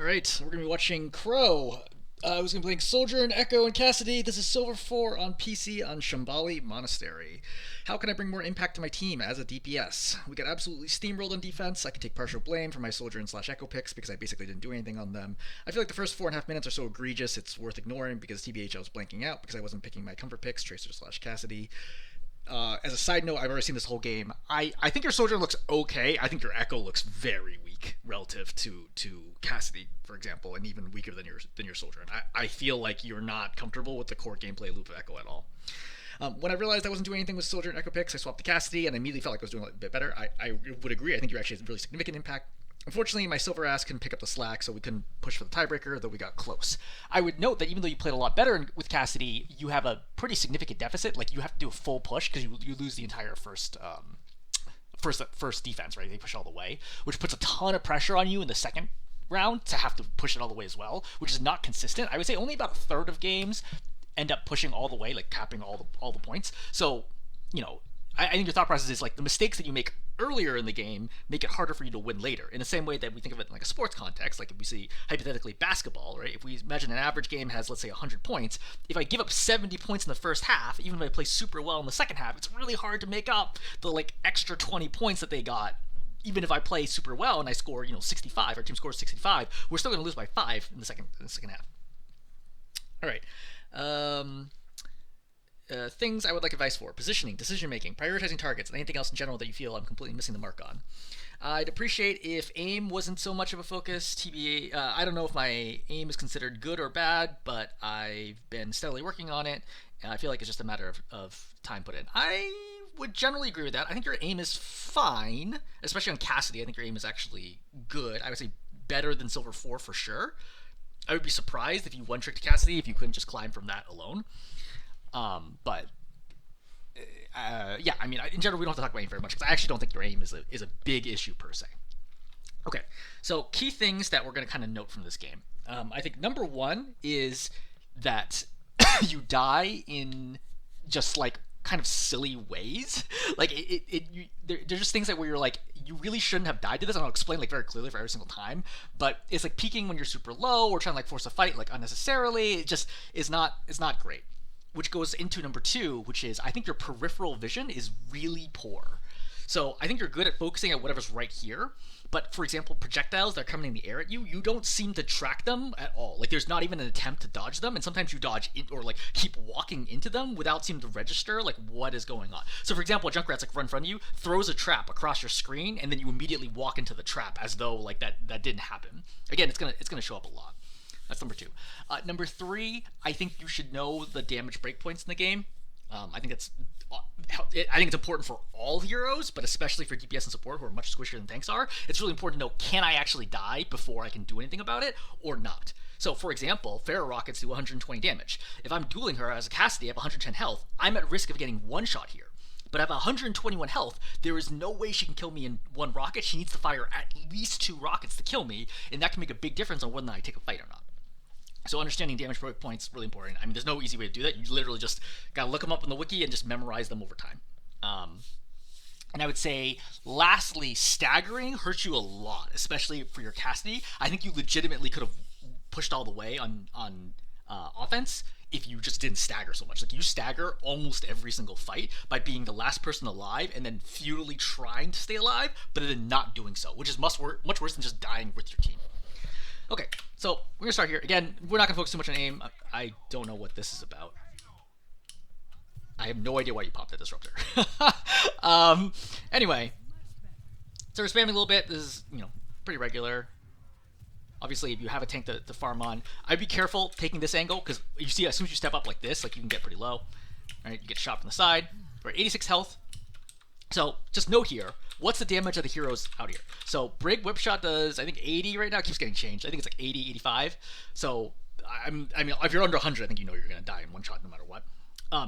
Alright, we're going to be watching Crow. I was going to be playing Sojourn, Echo, and Cassidy. This is Silver 4 on PC on Shambali Monastery. How can I bring more impact to my team as a DPS? We got absolutely steamrolled on defense. I can take partial blame for my Sojourn slash Echo picks because I basically didn't do anything on them. I feel like the first 4.5 minutes are so egregious it's worth ignoring because TBH I was blanking out because I wasn't picking my comfort picks, Tracer slash Cassidy. As a side note, I've already seen this whole game. I think your Sojourn looks okay. I think your Echo looks very weak relative to Cassidy, for example, and even weaker than your Sojourn. I feel like you're not comfortable with the core gameplay loop of Echo at all. When I realized I wasn't doing anything with Sojourn and Echo picks, I swapped to Cassidy, and I immediately felt like I was doing a bit better. I would agree. I think you're actually a really significant impact. Unfortunately, my silver ass couldn't pick up the slack, so we couldn't push for the tiebreaker, though we got close. I would note that even though you played a lot better with Cassidy, you have a pretty significant deficit. Like, you have to do a full push because you lose the entire first defense, right? They push all the way, which puts a ton of pressure on you in the second round to have to push it all the way as well, which is not consistent. I would say only about a third of games end up pushing all the way, like capping all the points. So, I think your thought process is like the mistakes that you make earlier in the game make it harder for you to win later. In the same way that we think of it in like a sports context, like if we see hypothetically basketball, right? If we imagine an average game has, let's say, 100 points, if I give up 70 points in the first half, even if I play super well in the second half, it's really hard to make up the like extra 20 points that they got. Even if I play super well and I score, 65, our team scores 65, we're still going to lose by 5 in the second half. All right. Things I would like advice for: positioning, decision making, prioritizing targets, and anything else in general that you feel I'm completely missing the mark on. I'd appreciate if aim wasn't so much of a focus. TBA, I don't know if my aim is considered good or bad, but I've been steadily working on it, and I feel like it's just a matter of time put in. I would generally agree with that. I think your aim is fine, especially on Cassidy. I think your aim is actually good. I would say better than Silver 4 for sure. I would be surprised if you one-tricked Cassidy if you couldn't just climb from that alone. Yeah, I mean, in general, we don't have to talk about aim very much because I actually don't think your aim is a big issue per se. Okay, so key things that we're going to kind of note from this game. I think number one is that you die in just like kind of silly ways. Like there's just things that where you're like, you really shouldn't have died to this, and I'll explain like very clearly for every single time. But it's like peeking when you're super low or trying to like force a fight like unnecessarily. It just is not great. Which goes into number two, which is I think your peripheral vision is really poor. So I think you're good at focusing at whatever's right here, but for example, projectiles that are coming in the air at you, you don't seem to track them at all. Like there's not even an attempt to dodge them, and sometimes you dodge or like keep walking into them without seeming to register like what is going on. So for example, a Junkrat's like run in front of you, throws a trap across your screen, and then you immediately walk into the trap as though like that didn't happen. Again, it's gonna show up a lot. That's number two. Number three, I think you should know the damage breakpoints in the game. I think it's important for all heroes, but especially for DPS and support who are much squishier than tanks are. It's really important to know, can I actually die before I can do anything about it or not? So for example, Pharaoh rockets do 120 damage. If I'm dueling her as a Cassidy, I have 110 health. I'm at risk of getting one shot here. But I have 121 health. There is no way she can kill me in one rocket. She needs to fire at least 2 rockets to kill me, and that can make a big difference on whether I take a fight or not. So understanding damage breakpoints is really important. I mean, there's no easy way to do that. You literally just gotta look them up in the wiki and just memorize them over time. And I would say, lastly, staggering hurts you a lot, especially for your Cassidy. I think you legitimately could have pushed all the way on offense if you just didn't stagger so much. Like, you stagger almost every single fight by being the last person alive and then futilely trying to stay alive, but then not doing so, which is much worse than just dying with your team. Okay, so we're going to start here. Again, we're not going to focus too much on aim. I don't know what this is about. I have no idea why you popped that disruptor. Anyway, so we're spamming a little bit. This is, pretty regular. Obviously, if you have a tank to farm on, I'd be careful taking this angle, because you see, as soon as you step up like this, like you can get pretty low. Right, you get shot from the side. We're at 86 health. So just note here, what's the damage of the heroes out here? So Brig Whipshot does, I think, 80 right now. It keeps getting changed. I think it's like 80, 85. So, I mean, if you're under 100, I think you know you're going to die in one shot no matter what.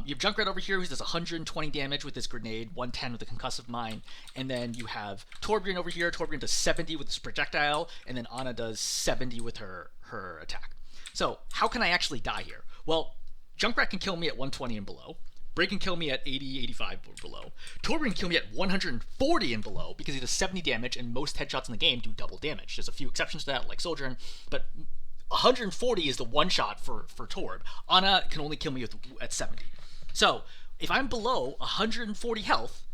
You have Junkrat over here who does 120 damage with his grenade, 110 with the concussive mine, and then you have Torbjorn over here. Torbjorn does 70 with his projectile, and then Anna does 70 with her attack. So how can I actually die here? Well, Junkrat can kill me at 120 and below. Brig can kill me at 80, 85 or below. Torb can kill me at 140 and below because he does 70 damage, and most headshots in the game do double damage. There's a few exceptions to that, like Sojourn, but 140 is the one shot for Torb. Ana can only kill me at 70. So if I'm below 140 health,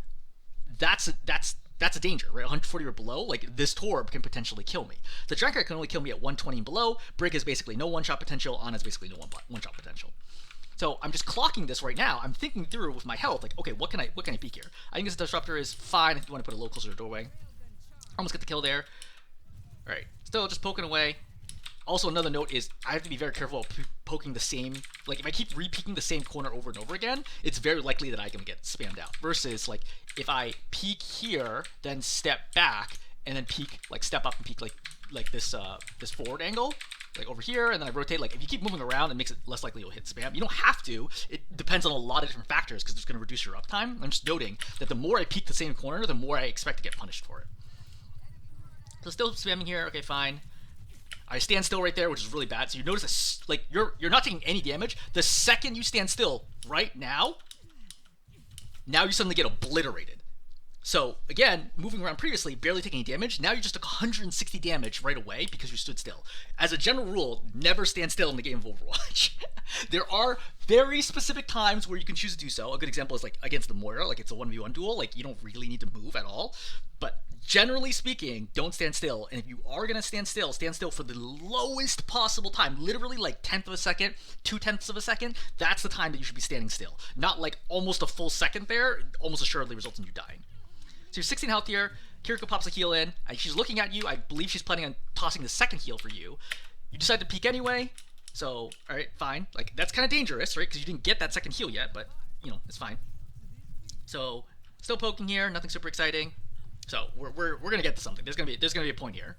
that's a danger, right? 140 or below, like this Torb can potentially kill me. The Junkrat can only kill me at 120 and below. Brig has basically no one-shot potential. Ana has basically no one-shot potential. So I'm just clocking this right now. I'm thinking through with my health, like, okay, what can I peek here? I think this disruptor is fine if you want to put a little closer to the doorway. Almost get the kill there. All right, still just poking away. Also, another note is I have to be very careful of poking the same, like if I keep re-peeking the same corner over and over again, it's very likely that I can get spammed out. Versus like if I peek here, then step back, and then peek, like step up and peek like this this forward angle, like over here, and then I rotate. Like if you keep moving around, it makes it less likely you'll hit spam. You don't have to. It depends on a lot of different factors because it's going to reduce your uptime. I'm just noting that the more I peek the same corner, the more I expect to get punished for it. So still spamming here. Okay, fine. I stand still right there, which is really bad. So you notice this, like you're not taking any damage. The second you stand still right now you suddenly get obliterated. So again, moving around previously, barely taking any damage. Now you just took 160 damage right away because you stood still. As a general rule, never stand still in the game of Overwatch. There are very specific times where you can choose to do so. A good example is like against the Moira, like it's a 1v1 duel, like you don't really need to move at all. But generally speaking, don't stand still. And if you are going to stand still for the lowest possible time, literally like 10th of a second, 2/10 of a second. That's the time that you should be standing still. Not like almost a full second there, almost assuredly results in you dying. So you're 16 health here. Kiriko pops a heal in. She's looking at you. I believe she's planning on tossing the second heal for you. You decide to peek anyway. So, all right, fine. Like, that's kind of dangerous, right? Because you didn't get that second heal yet, but, you know, it's fine. So, still poking here. Nothing super exciting. So, we're going to get to something. There's going to be a point here.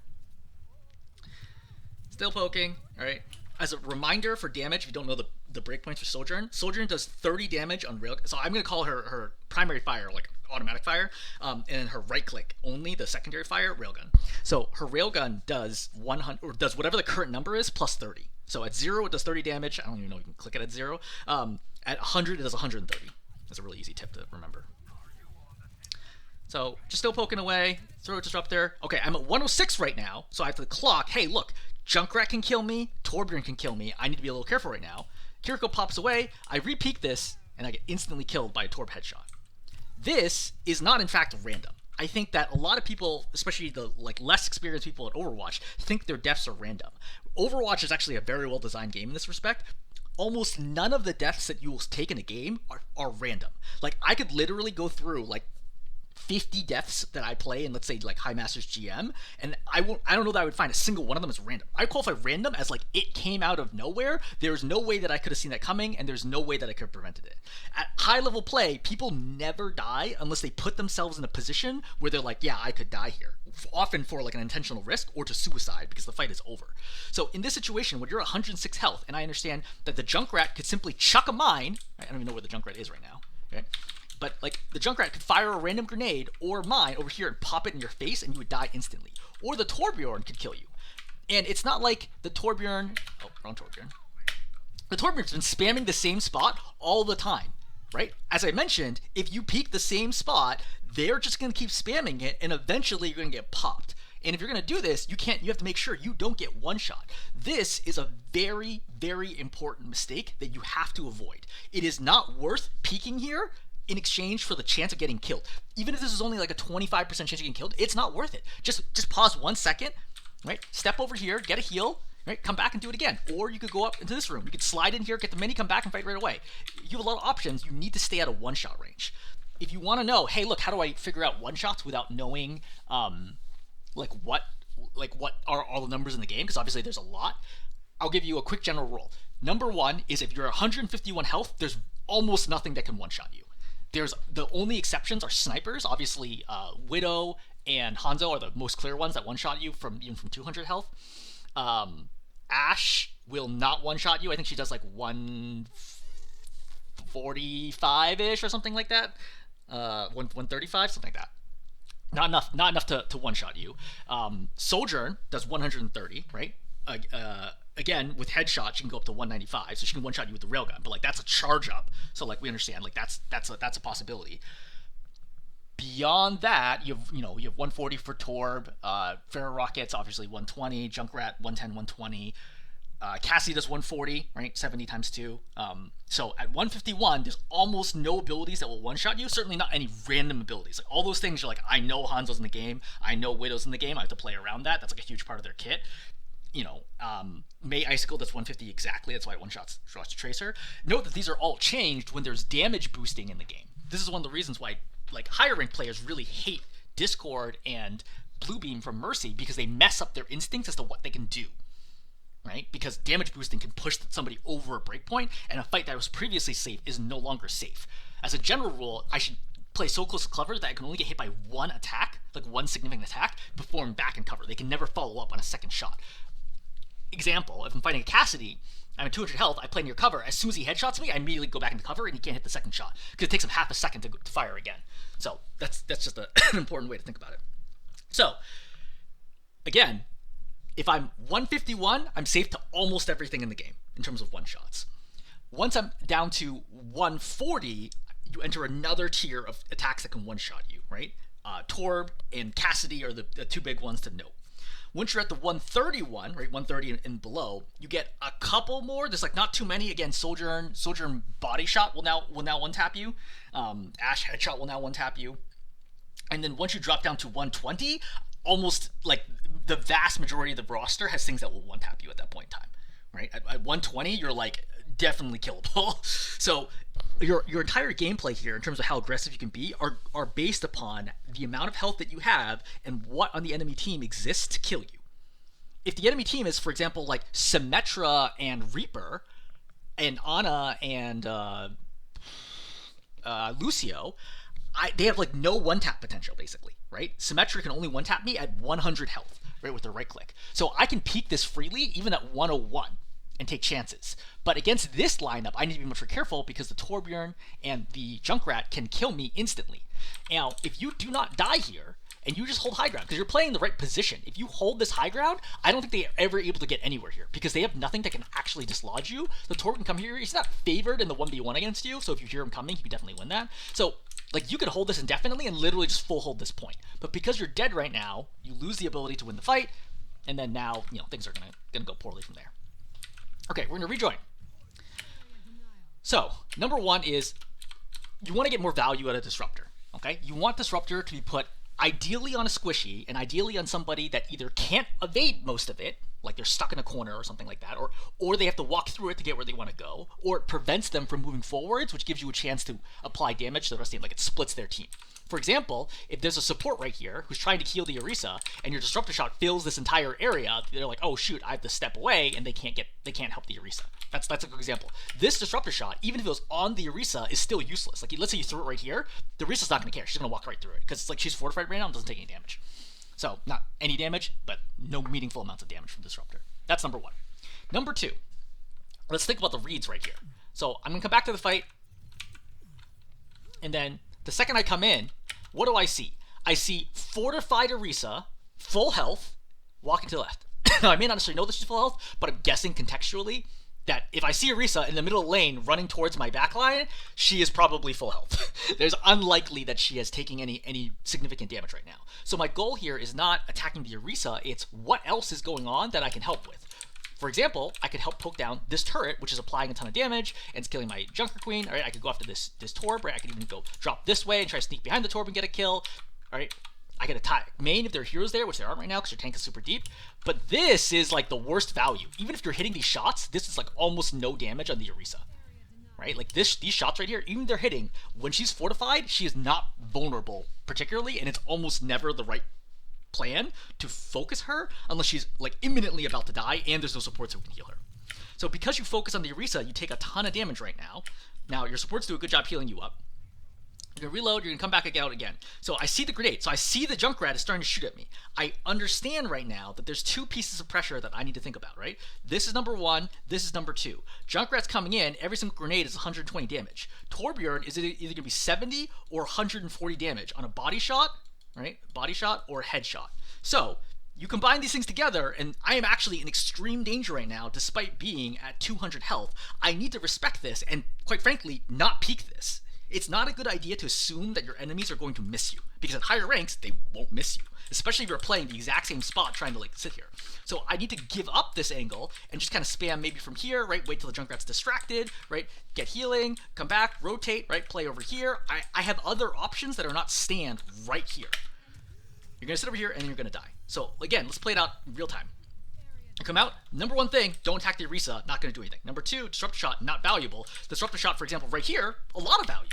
Still poking. All right. As a reminder for damage, if you don't know the breakpoints for Sojourn, Sojourn does 30 damage on rail. So I'm going to call her primary fire, like automatic fire, and then her right click only, the secondary fire, railgun. So her railgun does 100, or does whatever the current number is, plus 30. So at 0, it does 30 damage. I don't even know if you can click it at 0. At 100, it does 130. That's a really easy tip to remember. So just still poking away. Throw a disruptor. Okay, I'm at 106 right now, so I have to clock. Hey, look, Junkrat can kill me. Torbjorn can kill me. I need to be a little careful right now. Kiriko pops away. I re-peek this, and I get instantly killed by a Torb headshot. This is not, in fact, random. I think that a lot of people, especially the like less experienced people at Overwatch, think their deaths are random. Overwatch is actually a very well-designed game in this respect. Almost none of the deaths that you will take in a game are random. Like, I could literally go through, like, 50 deaths that I play in, let's say, like High Masters GM, and I don't know that I would find a single one of them as random. I qualify random as like it came out of nowhere. There's no way that I could have seen that coming, and there's no way that I could have prevented it. At high level play, people never die unless they put themselves in a position where they're like, yeah, I could die here. Often for like an intentional risk or to suicide because the fight is over. So in this situation, when you're 106 health, and I understand that the Junkrat could simply chuck a mine. I don't even know where the Junkrat is right now. Okay. But, like, the Junkrat could fire a random grenade or mine over here and pop it in your face, and you would die instantly. Or the Torbjorn could kill you. And it's not like the Torbjorn... Oh, wrong Torbjorn. The Torbjorn's been spamming the same spot all the time, right? As I mentioned, if you peek the same spot, they're just going to keep spamming it, and eventually you're going to get popped. And if you're going to do this, you have to make sure you don't get one shot. This is a very, very important mistake that you have to avoid. It is not worth peeking here in exchange for the chance of getting killed. Even if this is only like a 25% chance of getting killed, it's not worth it. Just pause 1 second, right? Step over here, get a heal, right? Come back and do it again. Or you could go up into this room. You could slide in here, get the mini, come back and fight right away. You have a lot of options. You need to stay at a one-shot range. If you want to know, hey, look, how do I figure out one-shots without knowing, what are all the numbers in the game? Because obviously there's a lot. I'll give you a quick general rule. Number one is if you're 151 health, there's almost nothing that can one-shot you. The only exceptions are snipers. Obviously, Widow and Hanzo are the most clear ones that one-shot you even from 200 health. Ashe will not one-shot you. I think she does like 145-ish or something like that. 135, something like that. Not enough to one-shot you. Sojourn does 130, right? again, with headshot, she can go up to 195, so she can one shot you with the railgun. But like that's a charge up, so like we understand, like that's a possibility. Beyond that, you have 140 for Torb, Ferro Rockets obviously 120, Junkrat 110, 120. Cassidy does 140, right? 70 times 2. So at 151, there's almost no abilities that will one-shot you. Certainly not any random abilities. Like all those things, you're like, I know Hanzo's in the game. I know Widow's in the game. I have to play around that. That's like a huge part of their kit. May Icicle does 150 exactly. That's why it one-shots Tracer. Note that these are all changed when there's damage boosting in the game. This is one of the reasons why like higher rank players really hate Discord and Bluebeam from Mercy, because they mess up their instincts as to what they can do. Right? Because damage boosting can push somebody over a breakpoint, and a fight that was previously safe is no longer safe. As a general rule, I should play so close to cover that I can only get hit by one attack, like one significant attack, before I'm back in cover. They can never follow up on a second shot. Example, if I'm fighting a Cassidy, I'm at 200 health, I play near cover. As soon as he headshots me, I immediately go back into cover, and he can't hit the second shot, because it takes him half a second to fire again. So that's just an important way to think about it. So, again, if I'm 151, I'm safe to almost everything in the game in terms of one-shots. Once I'm down to 140, you enter another tier of attacks that can one-shot you, right? Torb and Cassidy are the two big ones to note. Once you're at the 131, right, 130 and below, you get a couple more. There's like not too many. Again, Sojourn body shot will now one-tap you. Ash headshot will now one-tap you. And then once you drop down to 120, almost like the vast majority of the roster has things that will one-tap you at that point in time, right? At 120, you're like definitely killable. So your entire gameplay here in terms of how aggressive you can be are based upon the amount of health that you have and what on the enemy team exists to kill you. If the enemy team is, for example, like Symmetra and Reaper and Ana and Lucio, they have like no one-tap potential, basically, right? Symmetra can only one-tap me at 100 health, right, with their right click. So I can peek this freely, even at 101, and take chances. But against this lineup, I need to be much more careful because the Torbjorn and the Junkrat can kill me instantly. Now, if you do not die here, and you just hold high ground, because you're playing the right position. If you hold this high ground, I don't think they're ever able to get anywhere here, because they have nothing that can actually dislodge you. The Torb can come here. He's not favored in the 1v1 against you, so if you hear him coming, he can definitely win that. So, like, you could hold this indefinitely and literally just full hold this point. But because you're dead right now, you lose the ability to win the fight, and then now, things are gonna go poorly from there. Okay, we're gonna rejoin. So, number one is, you want to get more value out of Disruptor, okay? You want Disruptor to be put ideally on a squishy, and ideally on somebody that either can't evade most of it, like they're stuck in a corner or something like that, or they have to walk through it to get where they want to go, or it prevents them from moving forwards, which gives you a chance to apply damage to the rest of the team, like it splits their team. For example, if there's a support right here who's trying to heal the Orisa, and your Disruptor shot fills this entire area, they're like, oh shoot, I have to step away, and they can't help the Orisa. That's a good example. This Disruptor shot, even if it was on the Orisa, is still useless. Like, let's say you throw it right here, the Orisa's not going to care. She's going to walk right through it, because it's like she's fortified right now and doesn't take any damage. So, not any damage, but no meaningful amounts of damage from Disruptor. That's number one. Number two, let's think about the reads right here. So, I'm going to come back to the fight, and then the second I come in, what do I see? I see fortified Orisa, full health, walking to the left. Now, I may not necessarily know that she's full health, but I'm guessing contextually that if I see Orisa in the middle of the lane running towards my backline, she is probably full health. There's unlikely that she is taking any significant damage right now. So my goal here is not attacking the Orisa, it's what else is going on that I can help with. For example, I could help poke down this turret, which is applying a ton of damage, and it's killing my Junker Queen. All right, I could go after this Torb, right? I could even go drop this way and try to sneak behind the Torb and get a kill. All right, I could attack main if there are heroes there, which there aren't right now because your tank is super deep. But this is like the worst value. Even if you're hitting these shots, this is like almost no damage on the Orisa. Right? Like these shots right here, even if they're hitting, when she's fortified, she is not vulnerable particularly, and it's almost never the right plan to focus her unless she's like imminently about to die and there's no supports who can heal her. So because you focus on the Orisa, you take a ton of damage right now. Now your supports do a good job healing you up. You're gonna reload, you're gonna come back out again. So I see the grenade, so I see the Junkrat is starting to shoot at me. I understand right now that there's two pieces of pressure that I need to think about, right? This is number one, this is number two. Junkrat's coming in, every single grenade is 120 damage. Torbjorn is either gonna be 70 or 140 damage on a body shot, right? Body shot or headshot. So you combine these things together, and I am actually in extreme danger right now, despite being at 200 health. I need to respect this, and quite frankly, not peek this. It's not a good idea to assume that your enemies are going to miss you, because at higher ranks, they won't miss you, especially if you're playing the exact same spot trying to like sit here. So I need to give up this angle and just kind of spam maybe from here, right? Wait till the Junkrat's distracted, right? Get healing, come back, rotate, right? Play over here. I have other options that are not stand right here. You're going to sit over here and then you're going to die. So again, let's play it out in real time. You come out, number one thing, don't attack the Orisa, not going to do anything. Number two, disruptor shot, not valuable. Disruptor shot, for example, right here, a lot of value.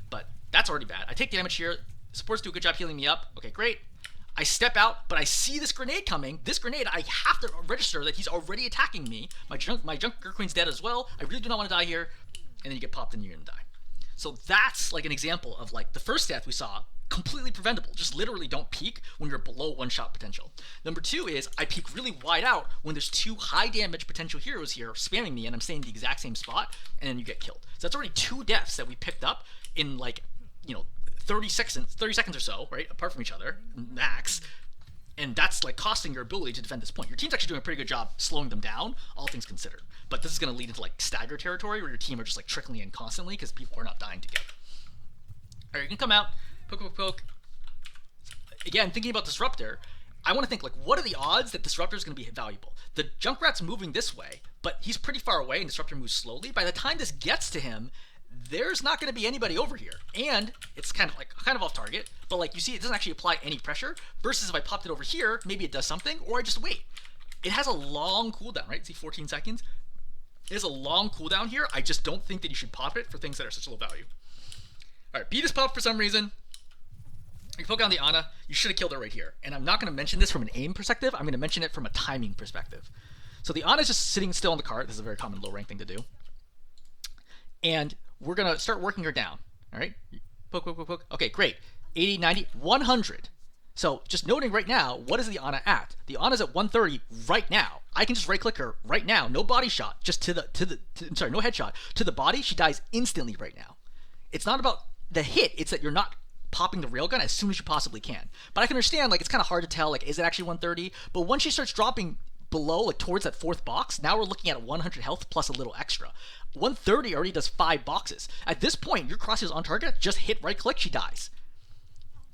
But that's already bad. I take damage here. Supports do a good job healing me up. Okay, great. I step out, but I see this grenade coming. This grenade, I have to register that he's already attacking me. My Junker Queen's dead as well. I really do not want to die here. And then you get popped and you're going to die. So that's like an example of like the first death we saw, completely preventable. Just literally don't peek when you're below one shot potential. Number two is I peek really wide out when there's two high damage potential heroes here spamming me and I'm staying in the exact same spot, and then you get killed. So that's already two deaths that we picked up in like, 30 seconds or so, right? Apart from each other, max. And that's like costing your ability to defend this point. Your team's actually doing a pretty good job slowing them down, all things considered. But this is going to lead into like stagger territory where your team are just like trickling in constantly because people are not dying together. All right, you can come out, poke. Again, thinking about Disruptor, I want to think like, what are the odds that Disruptor is going to be valuable? The Junkrat's moving this way, but he's pretty far away and Disruptor moves slowly. By the time this gets to him, there's not going to be anybody over here, and it's kind of off target, but like you see, it doesn't actually apply any pressure, versus if I popped it over here, maybe it does something, or I just wait. It has a long cooldown, right? See, 14 seconds. It has a long cooldown here. I just don't think that you should pop it for things that are such low value. All right, beat is popped for some reason. You poke on the Ana, you should have killed her right here, and I'm not going to mention this from an aim perspective, I'm going to mention it from a timing perspective. So the Ana is just sitting still on the cart. This is a very common low rank thing to do. And we're going to start working her down, all right? Poke. Okay, great. 80, 90, 100. So just noting right now, what is the Ana at? The Ana's at 130 right now. I can just right-click her right now. No body shot, just no headshot. To the body, she dies instantly right now. It's not about the hit. It's that you're not popping the railgun as soon as you possibly can. But I can understand, like, it's kind of hard to tell, like, is it actually 130? But once she starts dropping below, like towards that fourth box, now we're looking at 100 health plus a little extra. 130 already does 5 boxes. At this point, your cross is on target, just hit right click, she dies.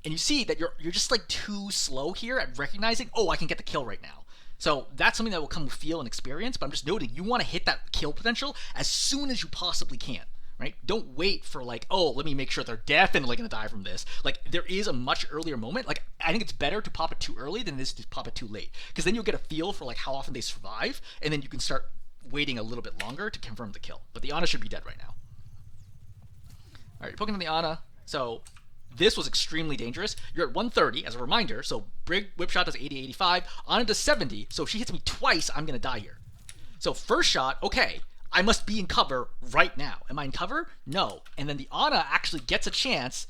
And you see that you're just like too slow here at recognizing, oh, I can get the kill right now. So that's something that will come with feel and experience, but I'm just noting you want to hit that kill potential as soon as you possibly can, right? Don't wait for like, oh, let me make sure they're definitely going to die from this. Like, there is a much earlier moment. Like, I think it's better to pop it too early than it is to pop it too late, because then you'll get a feel for like how often they survive, and then you can start waiting a little bit longer to confirm the kill. But the Ana should be dead right now. All right, you're poking on the Ana. So this was extremely dangerous. You're at 130 as a reminder. So Brig Whip Shot does 80, 85. Ana does 70. So if she hits me twice, I'm going to die here. So first shot, okay, I must be in cover right now. Am I in cover? No. And then the Ana actually gets a chance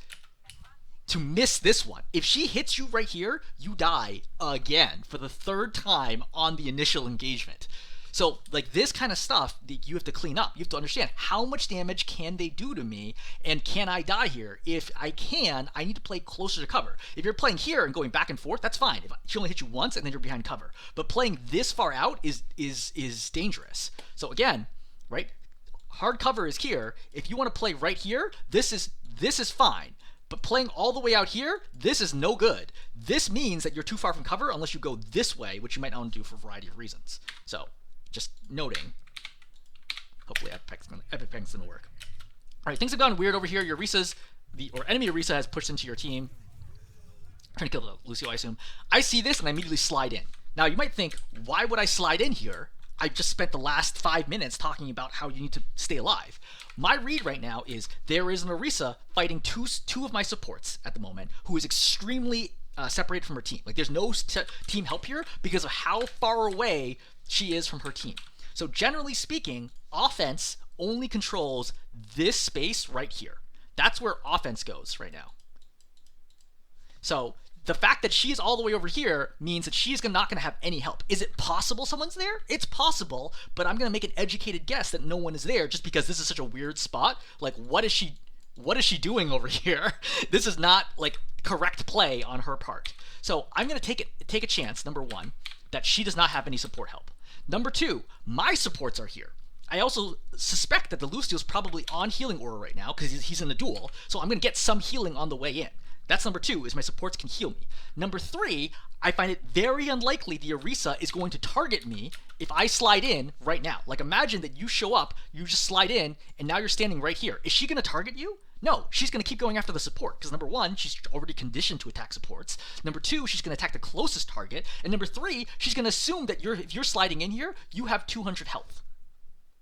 to miss this one. If she hits you right here, you die again for the third time on the initial engagement. So, like, this kind of stuff that you have to clean up. You have to understand how much damage can they do to me, and can I die here? If I can, I need to play closer to cover. If you're playing here and going back and forth, that's fine. If she only hits you once and then you're behind cover. But playing this far out is dangerous. So again, right? Hard cover is here. If you want to play right here, this is fine. But playing all the way out here, this is no good. This means that you're too far from cover unless you go this way, which you might not want to do for a variety of reasons. So, just noting. Hopefully Epic Peng's gonna work. Alright, things have gone weird over here. Your Orisa's, or enemy Orisa has pushed into your team. Trying to kill Lucio, I assume. I see this and I immediately slide in. Now you might think, why would I slide in here? I just spent the last 5 minutes talking about how you need to stay alive. My read right now is there is an Orisa fighting two of my supports at the moment who is extremely separated from her team. Like, there's no team help here because of how far away she is from her team. So generally speaking, offense only controls this space right here. That's where offense goes right now. So the fact that she's all the way over here means that she's not going to have any help. Is it possible someone's there? It's possible, but I'm going to make an educated guess that no one is there just because this is such a weird spot. Like, what is she doing over here? This is not, like, correct play on her part. So I'm going to take a chance, number one, that she does not have any support help. Number two, my supports are here. I also suspect that the Lucio's probably on healing aura right now because he's in a duel, so I'm going to get some healing on the way in. That's number two, is my supports can heal me. Number three, I find it very unlikely the Orisa is going to target me if I slide in right now. Like, imagine that you show up, you just slide in, and now you're standing right here. Is she going to target you? No, she's going to keep going after the support, because number one, she's already conditioned to attack supports. Number two, she's going to attack the closest target. And number three, she's going to assume that if you're sliding in here, you have 200 health.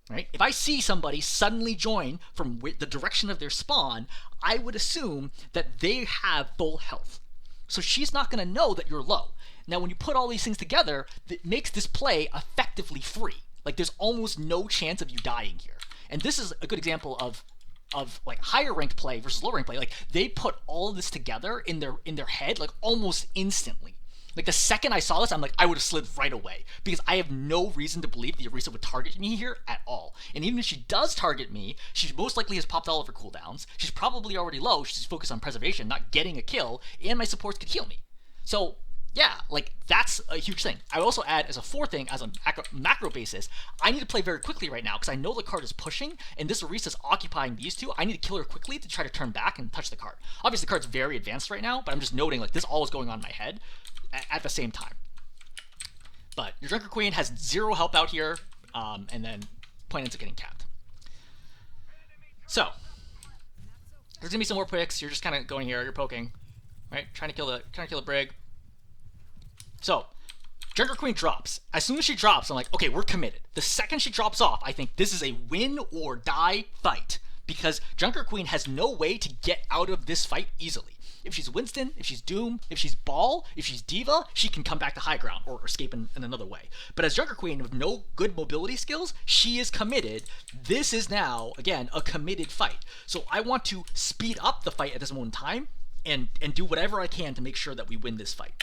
Right? If I see somebody suddenly join from the direction of their spawn, I would assume that they have full health. So she's not going to know that you're low. Now, when you put all these things together, it makes this play effectively free. Like, there's almost no chance of you dying here. And this is a good example of like higher ranked play versus low ranked play. Like, they put all of this together in their head like almost instantly. Like, the second I saw this, I'm like, I would have slid right away because I have no reason to believe the Orisa would target me here at all. And even if she does target me, she most likely has popped all of her cooldowns. She's probably already low. She's focused on preservation, not getting a kill, and my supports could heal me. So, yeah, like, that's a huge thing. I would also add, as a fourth thing, as a macro basis, I need to play very quickly right now because I know the card is pushing, and this Orisa is occupying these two. I need to kill her quickly to try to turn back and touch the card. Obviously, the card's very advanced right now, but I'm just noting, like, this all is going on in my head at the same time. But your Junker Queen has 0 help out here, and then point ends up getting capped. So there's gonna be some more picks. You're just kind of going here. You're poking, right? Trying to kill the Brig. So Junker Queen drops. As soon as she drops, I'm like, okay, we're committed. The second she drops off, I think this is a win or die fight because Junker Queen has no way to get out of this fight easily. If she's Winston, if she's Doom, if she's Ball, if she's Diva, she can come back to high ground or escape in another way. But as Junker Queen with no good mobility skills, she is committed. This is now, again, a committed fight. So I want to speed up the fight at this moment in time and do whatever I can to make sure that we win this fight.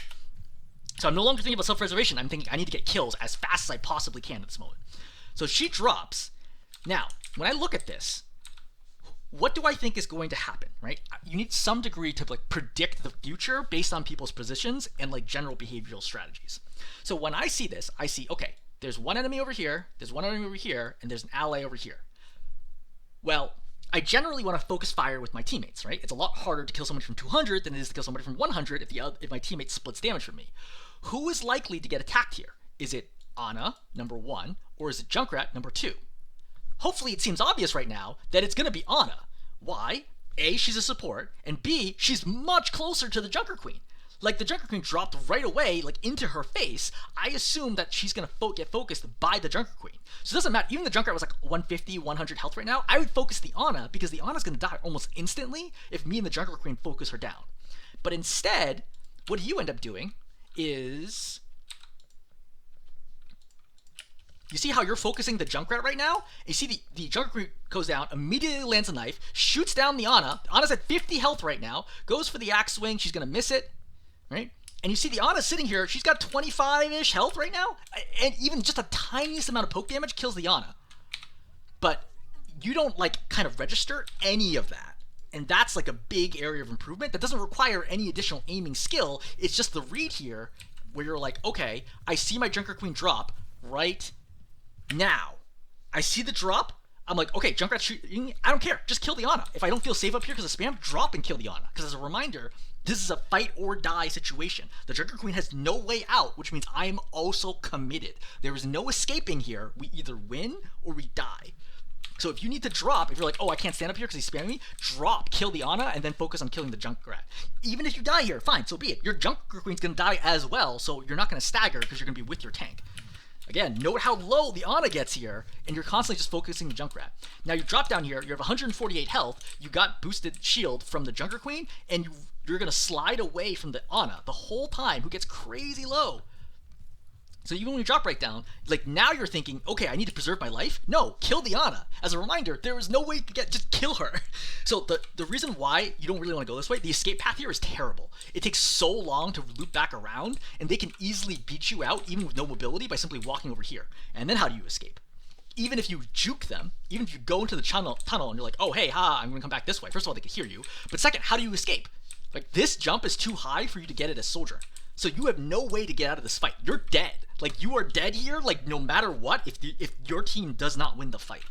So I'm no longer thinking about self-preservation. I'm thinking I need to get kills as fast as I possibly can at this moment. So she drops. Now, when I look at this, what do I think is going to happen, right? You need some degree to like predict the future based on people's positions and like general behavioral strategies. So when I see this, I see, okay, there's one enemy over here, there's one enemy over here, and there's an ally over here. Well, I generally want to focus fire with my teammates, right? It's a lot harder to kill somebody from 200 than it is to kill somebody from 100 if my teammate splits damage from me. Who is likely to get attacked here? Is it Ana, number 1, or is it Junkrat, number 2? Hopefully it seems obvious right now that it's going to be Ana. Why? A, she's a support, and B, she's much closer to the Junker Queen. Like, the Junker Queen dropped right away, like, into her face. I assume that she's going to get focused by the Junker Queen. So it doesn't matter. Even the Junkrat was like 150, 100 health right now. I would focus the Ana because the Ana's going to die almost instantly if me and the Junker Queen focus her down. But instead, what you end up doing is... You see how you're focusing the Junkrat right now? You see the Junker Queen goes down, immediately lands a knife, shoots down the Ana. Ana's at 50 health right now, goes for the axe swing, she's going to miss it, right? And you see the Ana sitting here, she's got 25-ish health right now, and even just a tiniest amount of poke damage kills the Ana. But you don't, like, kind of register any of that. And that's, like, a big area of improvement that doesn't require any additional aiming skill. It's just the read here where you're like, okay, I see my Junker Queen drop right now. I see the drop. I'm like, okay, Junkrat shooting. I don't care. Just kill the Ana. If I don't feel safe up here because of spam, drop and kill the Ana. Because as a reminder, this is a fight or die situation. The Junker Queen has no way out, which means I am also committed. There is no escaping here. We either win or we die. So if you need to drop, if you're like, oh, I can't stand up here because he's spamming me, drop, kill the Ana, and then focus on killing the Junkrat. Even if you die here, fine, so be it. Your Junker Queen's going to die as well, so you're not going to stagger because you're going to be with your tank. Again, note how low the Ana gets here, and you're constantly just focusing the Junkrat. Now you drop down here, you have 148 health, you got boosted shield from the Junker Queen, and you're going to slide away from the Ana the whole time, who gets crazy low. So even when you drop right down, like now you're thinking, okay, I need to preserve my life? No, kill the Ana. As a reminder, there is no way to just kill her. So the reason why you don't really want to go this way, the escape path here is terrible. It takes so long to loop back around, and they can easily beat you out, even with no mobility, by simply walking over here. And then how do you escape? Even if you juke them, even if you go into the tunnel and you're like, oh, hey, I'm going to come back this way. First of all, they can hear you. But second, how do you escape? Like, this jump is too high for you to get it as Sojourn. So you have no way to get out of this fight. You're dead. Like, you are dead here, like, no matter what, if your team does not win the fight.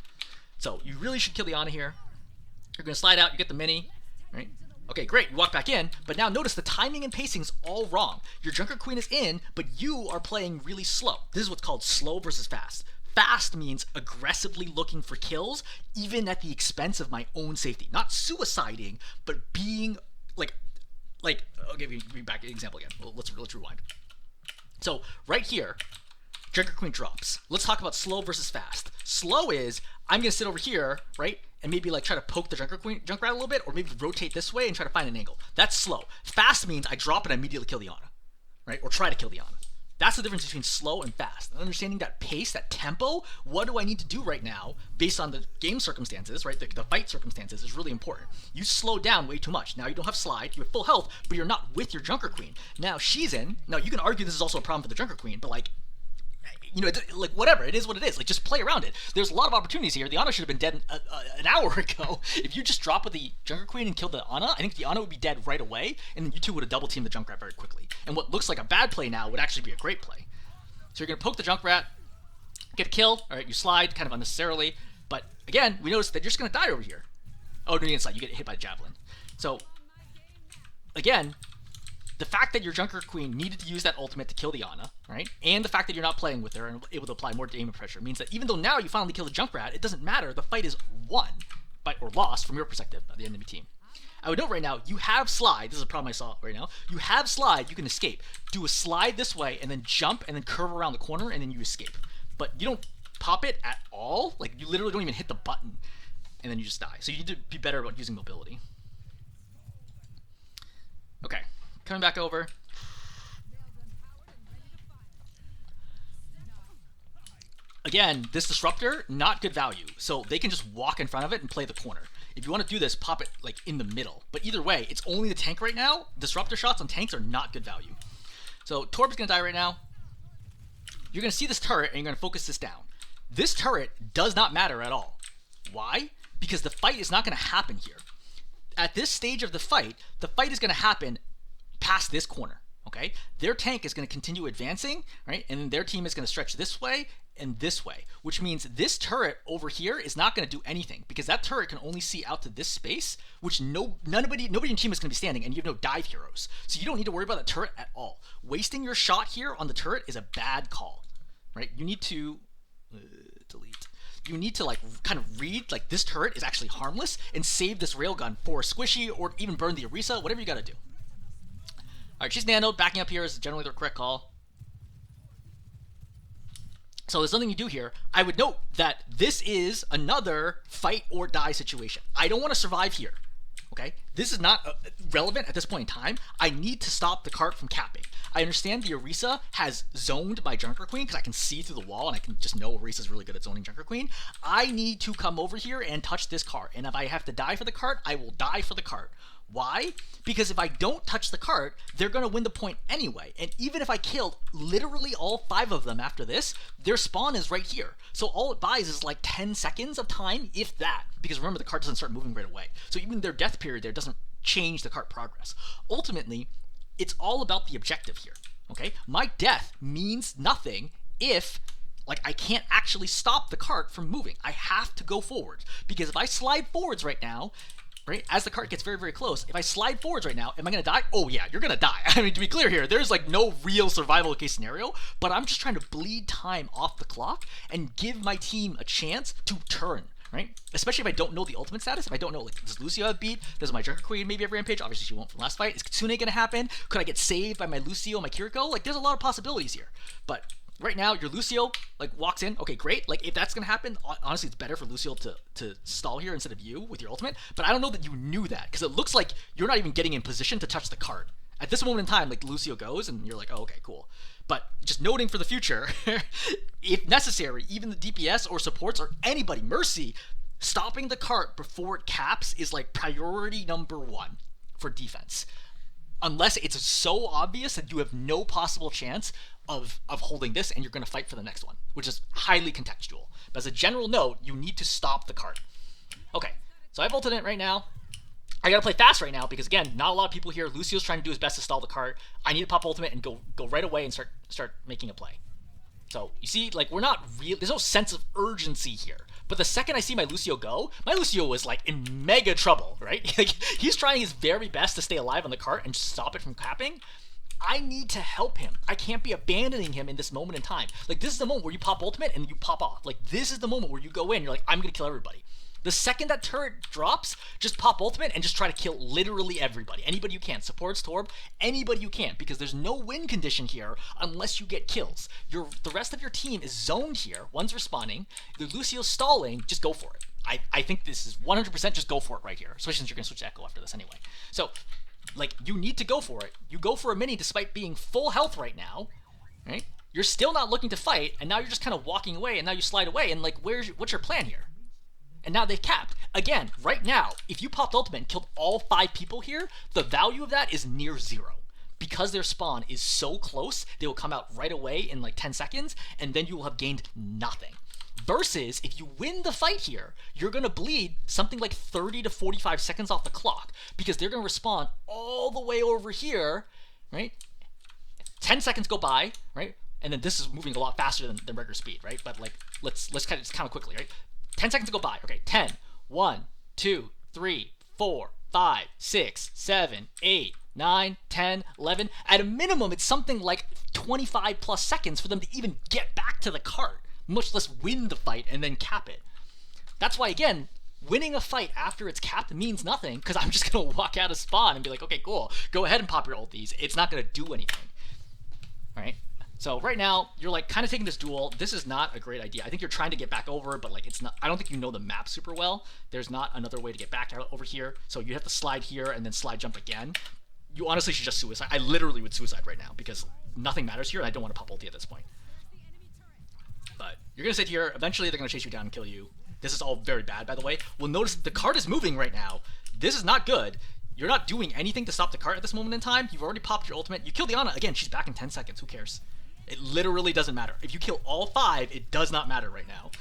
So you really should kill the Ana here. You're going to slide out, you get the mini, right? Okay, great, you walk back in, but now notice the timing and pacing's all wrong. Your Junker Queen is in, but you are playing really slow. This is what's called slow versus fast. Fast means aggressively looking for kills, even at the expense of my own safety. Not suiciding, but being, like, I'll give you back an example again. Let's rewind. So, right here, Junker Queen drops. Let's talk about slow versus fast. Slow is, I'm going to sit over here, right, and maybe like try to poke the Junkrat a little bit, or maybe rotate this way and try to find an angle. That's slow. Fast means I drop and I immediately kill the Ana, right, or try to kill the Ana. That's the difference between slow and fast. And understanding that pace, that tempo, what do I need to do right now based on the game circumstances, right? The fight circumstances is really important. You slow down way too much. Now you don't have slide, you have full health, but you're not with your Junker Queen. Now she's in. Now you can argue this is also a problem for the Junker Queen, but like, you know, like whatever, it is what it is. Like, just play around it. There's a lot of opportunities here. The Ana should have been dead an hour ago. If you just drop with the Junker Queen and kill the Ana, I think the Ana would be dead right away, and then you two would have double teamed the Junkrat very quickly. And what looks like a bad play now would actually be a great play. So you're going to poke the Junkrat, get a kill. All right, you slide kind of unnecessarily. But again, we notice that you're just going to die over here. Oh, no, you didn't slide. You get hit by the Javelin. So, again, the fact that your Junker Queen needed to use that ultimate to kill the Ana, right, and the fact that you're not playing with her and able to apply more damage pressure means that even though now you finally kill the Junkrat, it doesn't matter. The fight is won, or lost from your perspective by the enemy team. I would note right now, you have slide. This is a problem I saw right now. You have slide, you can escape. Do a slide this way, and then jump, and then curve around the corner, and then you escape. But you don't pop it at all. Like, you literally don't even hit the button, and then you just die. So you need to be better about using mobility. Okay, coming back over. Again, this Disruptor, not good value. So they can just walk in front of it and play the corner. If you want to do this, pop it like in the middle. But either way, it's only the tank right now. Disruptor shots on tanks are not good value. So Torb is going to die right now. You're going to see this turret and you're going to focus this down. This turret does not matter at all. Why? Because the fight is not going to happen here. At this stage of the fight is going to happen past this corner. Okay? Their tank is going to continue advancing, right? And then their team is going to stretch this way and this way, which means this turret over here is not going to do anything because that turret can only see out to this space, which nobody in your team is going to be standing, and you have no dive heroes. So you don't need to worry about that turret at all. Wasting your shot here on the turret is a bad call, right? You need to delete. You need to like kind of read like this turret is actually harmless and save this railgun for a squishy or even burn the Orisa, whatever you got to do. All right, she's nanoed. Backing up here is generally the correct call. So there's nothing you do here. I would note that this is another fight or die situation. I don't want to survive here, okay? This is not relevant at this point in time. I need to stop the cart from capping. I understand the Orisa has zoned my Junker Queen because I can see through the wall and I can just know Orisa's really good at zoning Junker Queen. I need to come over here and touch this cart. And if I have to die for the cart, I will die for the cart. Why? Because if I don't touch the cart, they're going to win the point anyway. And even if I killed literally all 5 of them after this, their spawn is right here. So all it buys is like 10 seconds of time, if that. Because remember, the cart doesn't start moving right away. So even their death period there doesn't change the cart progress. Ultimately, it's all about the objective here. Okay? My death means nothing if like I can't actually stop the cart from moving. I have to go forwards. Because if I slide forwards right now, right, as the cart gets very, very close, if I slide forwards right now, am I going to die? Oh yeah, you're going to die. I mean, to be clear here, there's like no real survival case scenario, but I'm just trying to bleed time off the clock and give my team a chance to turn, right? Especially if I don't know the ultimate status, if I don't know, like, does Lucio have beat? Does my Junker Queen maybe have Rampage? Obviously she won't from last fight. Is Kitsune going to happen? Could I get saved by my Lucio, my Kiriko? Like, there's a lot of possibilities here, but right now, your Lucio, like, walks in. Okay, great. Like, if that's going to happen, honestly, it's better for Lucio to stall here instead of you with your ultimate. But I don't know that you knew that, because it looks like you're not even getting in position to touch the cart. At this moment in time, like, Lucio goes, and you're like, oh, okay, cool. But just noting for the future, if necessary, even the DPS or supports or anybody, Mercy, stopping the cart before it caps is, like, priority number 1 for defense. Unless it's so obvious that you have no possible chance of holding this and you're going to fight for the next one, which is highly contextual. But as a general note, you need to stop the cart. Okay, so I've ulted it right now. I gotta play fast right now because again, not a lot of people here. Lucio's trying to do his best to stall the cart. I need to pop ultimate and go right away and start making a play. So you see, like we're not real. There's no sense of urgency here. But the second I see my Lucio go, my Lucio was like in mega trouble, right? Like he's trying his very best to stay alive on the cart and stop it from capping. I need to help him. I can't be abandoning him in this moment in time. Like this is the moment where you pop ultimate and you pop off. Like this is the moment where you go in. You're like, I'm gonna kill everybody. The second that turret drops, just pop ultimate and just try to kill literally everybody. Anybody you can. Supports, Torb, anybody you can. Because there's no win condition here unless you get kills. The rest of your team is zoned here. One's respawning. The Lucio's stalling. Just go for it. I think this is 100% just go for it right here. Especially since you're going to switch to Echo after this anyway. So, like, you need to go for it. You go for a mini despite being full health right now. Right? You're still not looking to fight. And now you're just kind of walking away. And now you slide away. And, like, what's your plan here? And now they've capped. Again, right now, if you popped ultimate and killed all 5 people here, the value of that is near 0. Because their spawn is so close, they will come out right away in like 10 seconds, and then you will have gained nothing. Versus, if you win the fight here, you're going to bleed something like 30 to 45 seconds off the clock, because they're going to respawn all the way over here, right? 10 seconds go by, right? And then this is moving a lot faster than regular speed, right? But like, let's kind of count quickly, right? 10 seconds go by. Okay, 10, 1, 2, 3, 4, 5, 6, 7, 8, 9, 10, 11. At a minimum, it's something like 25 plus seconds for them to even get back to the cart, much less win the fight and then cap it. That's why, again, winning a fight after it's capped means nothing, because I'm just going to walk out of spawn and be like, okay, cool, go ahead and pop your ulties. It's not going to do anything. All right? So right now, you're like kind of taking this duel. This is not a great idea. I think you're trying to get back over, but like it's not. I don't think you know the map super well. There's not another way to get back out over here. So you have to slide here and then slide jump again. You honestly should just suicide. I literally would suicide right now because nothing matters here and I don't want to pop ulti at this point. But you're going to sit here. Eventually they're going to chase you down and kill you. This is all very bad, by the way. Well, notice the cart is moving right now. This is not good. You're not doing anything to stop the cart at this moment in time. You've already popped your ultimate. You kill the Ana. Again, she's back in 10 seconds. Who cares? It literally doesn't matter. If you kill all 5, it does not matter right now.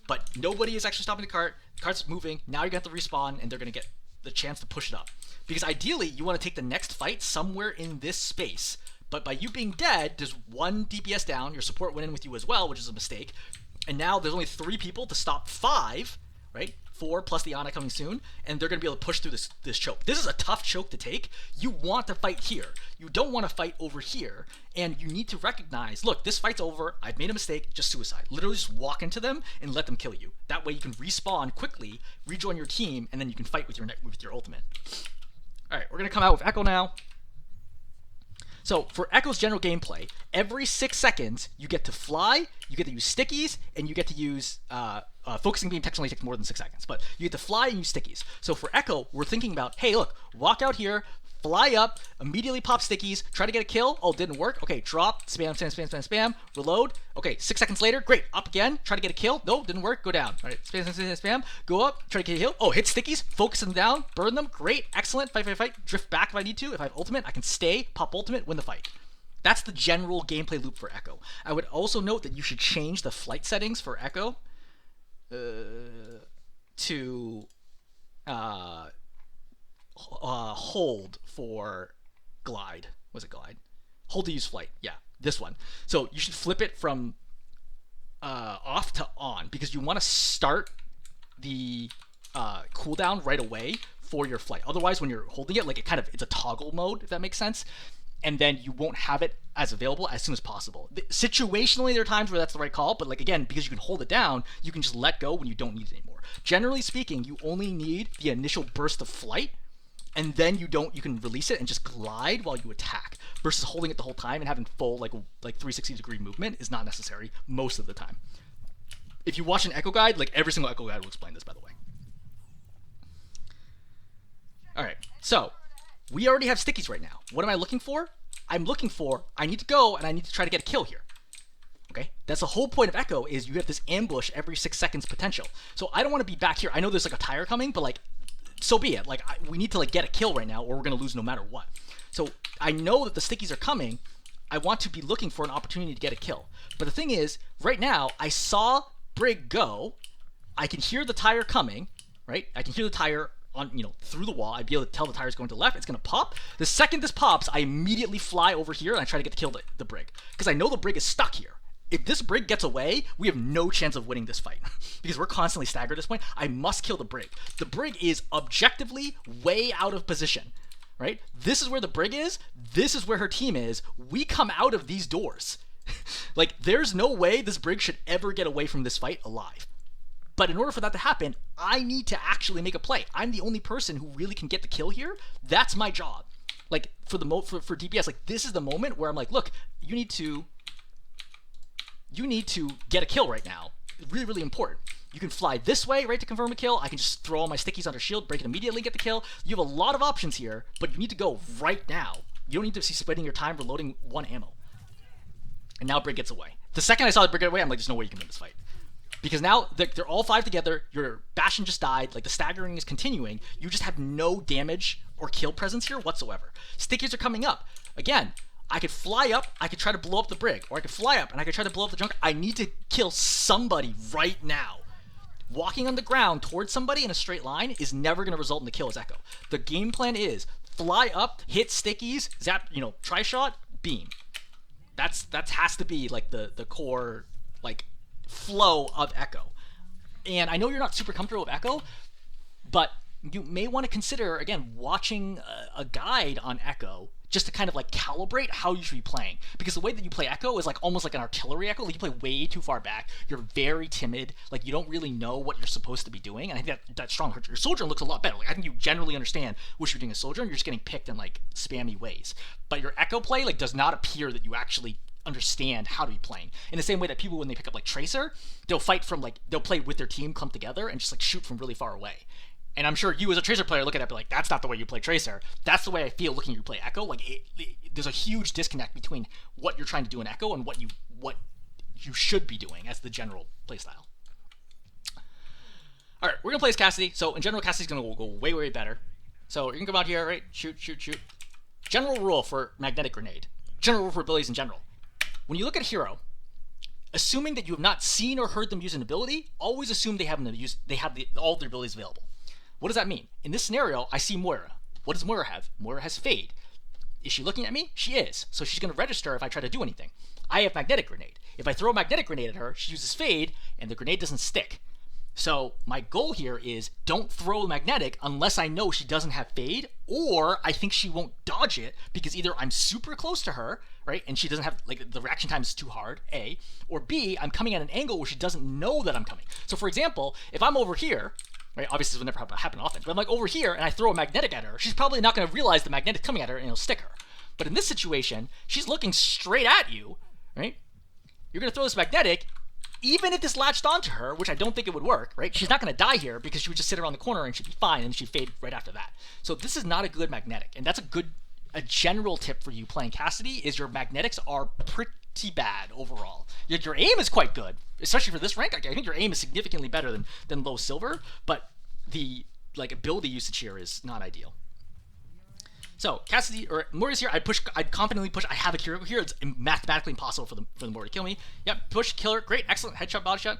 But nobody is actually stopping the cart. The cart's moving. Now you're going to have to respawn, and they're going to get the chance to push it up. Because ideally, you want to take the next fight somewhere in this space. But by you being dead, there's 1 DPS down. Your support went in with you as well, which is a mistake. And now there's only 3 people to stop 5, right? 4 plus the Ana coming soon, and they're going to be able to push through this choke. This is a tough choke to take. You want to fight here. You don't want to fight over here, and you need to recognize, look, this fight's over. I've made a mistake. Just suicide. Literally just walk into them and let them kill you. That way you can respawn quickly, rejoin your team, and then you can fight with your ultimate. All right, we're going to come out with Echo now. So for Echo's general gameplay, every 6 seconds you get to fly, you get to use stickies, and you get to use focusing beam technically takes more than 6 seconds, but you get to fly and use stickies. So for Echo, we're thinking about, hey, look, walk out here, fly up, immediately pop stickies, try to get a kill. Oh, didn't work. Okay, drop, spam, spam, spam, spam, spam, reload. Okay, 6 seconds later, great, up again, try to get a kill. No, didn't work, go down. All right, spam, spam, spam, spam, go up, try to get a kill. Oh, hit stickies, focus them down, burn them, great, excellent, fight, fight, fight, drift back if I need to. If I have ultimate, I can stay, pop ultimate, win the fight. That's the general gameplay loop for Echo. I would also note that you should change the flight settings for Echo to hold for glide. Was it glide? Hold to use flight. Yeah, this one. So you should flip it from off to on because you want to start the cooldown right away for your flight. Otherwise, when you're holding it, like it's a toggle mode, if that makes sense. And then you won't have it as available as soon as possible. Situationally, there are times where that's the right call, but like again, because you can hold it down, you can just let go when you don't need it anymore. Generally speaking, you only need the initial burst of flight, and then you can release it and just glide while you attack. Versus holding it the whole time and having full like 360-degree movement is not necessary most of the time. If you watch an Echo guide, like every single Echo guide will explain this, by the way. All right, so we already have stickies right now. What am I looking for? I need to go and I need to try to get a kill here. Okay? That's the whole point of Echo is you have this ambush every 6 seconds potential. So I don't want to be back here. I know there's like a tire coming, but like, so be it. Like we need to like get a kill right now or we're going to lose no matter what. So I know that the stickies are coming. I want to be looking for an opportunity to get a kill. But the thing is, right now, I saw Brig go. I can hear the tire coming, right? I can hear the tire on, through the wall. I'd be able to tell the tire's going to the left. It's going to pop. The second this pops, I immediately fly over here and I try to get to kill the brig, because I know the brig is stuck here. If this brig gets away, we have no chance of winning this fight because we're constantly staggered at this point. I must kill the brig. The brig is objectively way out of position, right? This is where the brig is. This is where her team is. We come out of these doors. Like, there's no way this brig should ever get away from this fight alive. But in order for that to happen, I need to actually make a play. I'm the only person who really can get the kill here. That's my job. Like, for DPS, like, this is the moment where I'm like, look, you need to get a kill right now. Really, really important. You can fly this way, right, to confirm a kill. I can just throw all my stickies under shield, break it immediately, get the kill. You have a lot of options here, but you need to go right now. You don't need to be spending your time reloading one ammo. And now brig gets away. The second I saw the brig get away, I'm like, there's no way you can win this fight. Because now they're all 5 together. Your Bastion just died. Like, the staggering is continuing. You just have no damage or kill presence here whatsoever. Stickies are coming up. Again, I could fly up, I could try to blow up the brig, or I could fly up and I could try to blow up the junk. I need to kill somebody right now. Walking on the ground towards somebody in a straight line is never going to result in the kill as Echo. The game plan is fly up, hit stickies, zap, tri-shot, beam. That has to be like the core like flow of Echo. And I know you're not super comfortable with Echo, but you may want to consider, again, watching a guide on Echo just to kind of like calibrate how you should be playing. Because the way that you play Echo is like almost like an artillery Echo. Like, you play way too far back. You're very timid. Like, you don't really know what you're supposed to be doing. And I think that's strong. Your Sojourn looks a lot better. Like, I think you generally understand what you're doing as Sojourn. You're just getting picked in like spammy ways. But your Echo play like does not appear that you actually understand how to be playing. In the same way that people, when they pick up like Tracer, they'll play with their team clumped together and just like shoot from really far away. And I'm sure you as a Tracer player look at it and be like, that's not the way you play Tracer. That's the way I feel looking at you play Echo. Like, there's a huge disconnect between what you're trying to do in Echo and what you should be doing as the general playstyle. All right, we're gonna play as Cassidy. So in general, Cassidy's gonna go way, way better. So you can come out here, right? Shoot. General rule for magnetic grenade. General rule for abilities in general. When you look at a hero, assuming that you have not seen or heard them use an ability, always assume they have all their abilities available. What does that mean? In this scenario, I see Moira. What does Moira have? Moira has Fade. Is she looking at me? She is. So she's going to register if I try to do anything. I have Magnetic Grenade. If I throw a Magnetic Grenade at her, she uses Fade, and the grenade doesn't stick. So my goal here is don't throw Magnetic unless I know she doesn't have Fade, or I think she won't dodge it because either I'm super close to her, right, and she doesn't have, like, the reaction time is too hard, A, or B, I'm coming at an angle where she doesn't know that I'm coming. So for example, if I'm over here, right, obviously this will never happen often, but I'm like over here and I throw a magnetic at her, she's probably not going to realize the magnetic's coming at her and it'll stick her. But in this situation, she's looking straight at you, right? You're going to throw this magnetic, even if this latched onto her, which I don't think it would work, right? She's not going to die here because she would just sit around the corner and she'd be fine and she'd fade right after that. So this is not a good magnetic, and that's a general tip for you playing Cassidy is your magnetics are pretty bad overall. Your aim is quite good, especially for this rank. I think your aim is significantly better than low silver, but the ability usage here is not ideal. So Cassidy or Moira's here. I'd confidently push. I have a Kiriko here. It's mathematically impossible for the Moira to kill me. Yep, push, kill her. Great, excellent. Headshot, body shot.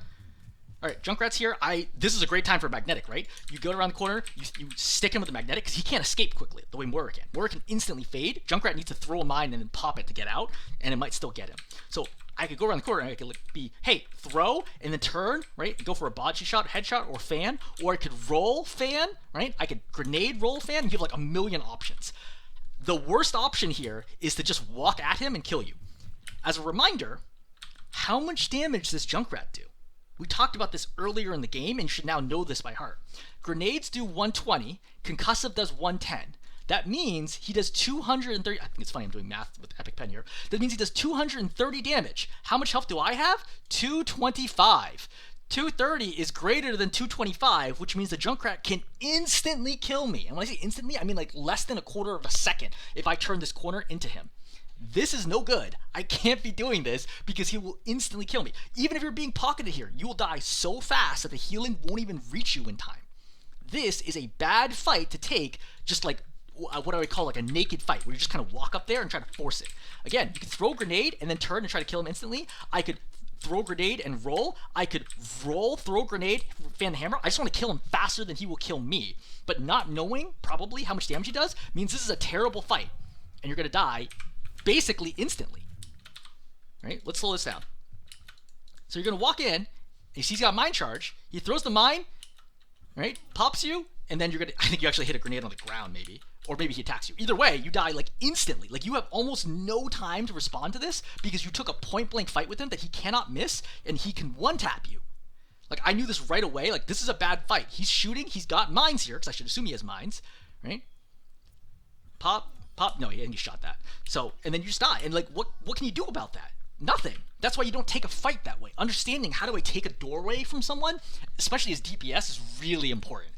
All right, Junkrat's here. This is a great time for magnetic, right? You go around the corner, you stick him with the magnetic because he can't escape quickly the way Moira can. Moira can instantly fade. Junkrat needs to throw a mine and then pop it to get out, and it might still get him. So I could go around the corner and I could be, hey, throw and then turn, right? Go for a body shot, headshot, or fan, or I could roll fan, right? I could grenade roll fan. And you have like a million options. The worst option here is to just walk at him and kill you. As a reminder, how much damage does Junkrat do? We talked about this earlier in the game, and you should now know this by heart. Grenades do 120, concussive does 110. That means he does 230, I think it's funny I'm doing math with Epic Pen here. That means he does 230 damage. How much health do I have? 225. 230 is greater than 225, which means the Junkrat can instantly kill me. And when I say instantly, I mean like less than a quarter of a second if I turn this corner into him. This is no good. I can't be doing this because he will instantly kill me. Even if you're being pocketed here, you will die so fast that the healing won't even reach you in time. This is a bad fight to take, just like what I would call like a naked fight, where you just kind of walk up there and try to force it. Again, you can throw a grenade and then turn and try to kill him instantly. I could throw grenade and roll. I could roll, throw grenade, fan the hammer. I just want to kill him faster than he will kill me. But not knowing probably how much damage he does means this is a terrible fight. And you're going to die basically instantly. Right? Let's slow this down. So you're going to walk in. You see he's got mine charge. He throws the mine, right? Pops you, and then you're going to... I think you actually hit a grenade on the ground, maybe. Or maybe he attacks you. Either way, you die, like, instantly. Like, you have almost no time to respond to this because you took a point-blank fight with him that he cannot miss, and he can one-tap you. Like, I knew this right away. Like, this is a bad fight. He's shooting. He's got mines here, because I should assume he has mines, right? Pop. No, he shot that. So, and then you just die. And, like, what can you do about that? Nothing. That's why you don't take a fight that way. Understanding how do I take a doorway from someone, especially as DPS, is really important.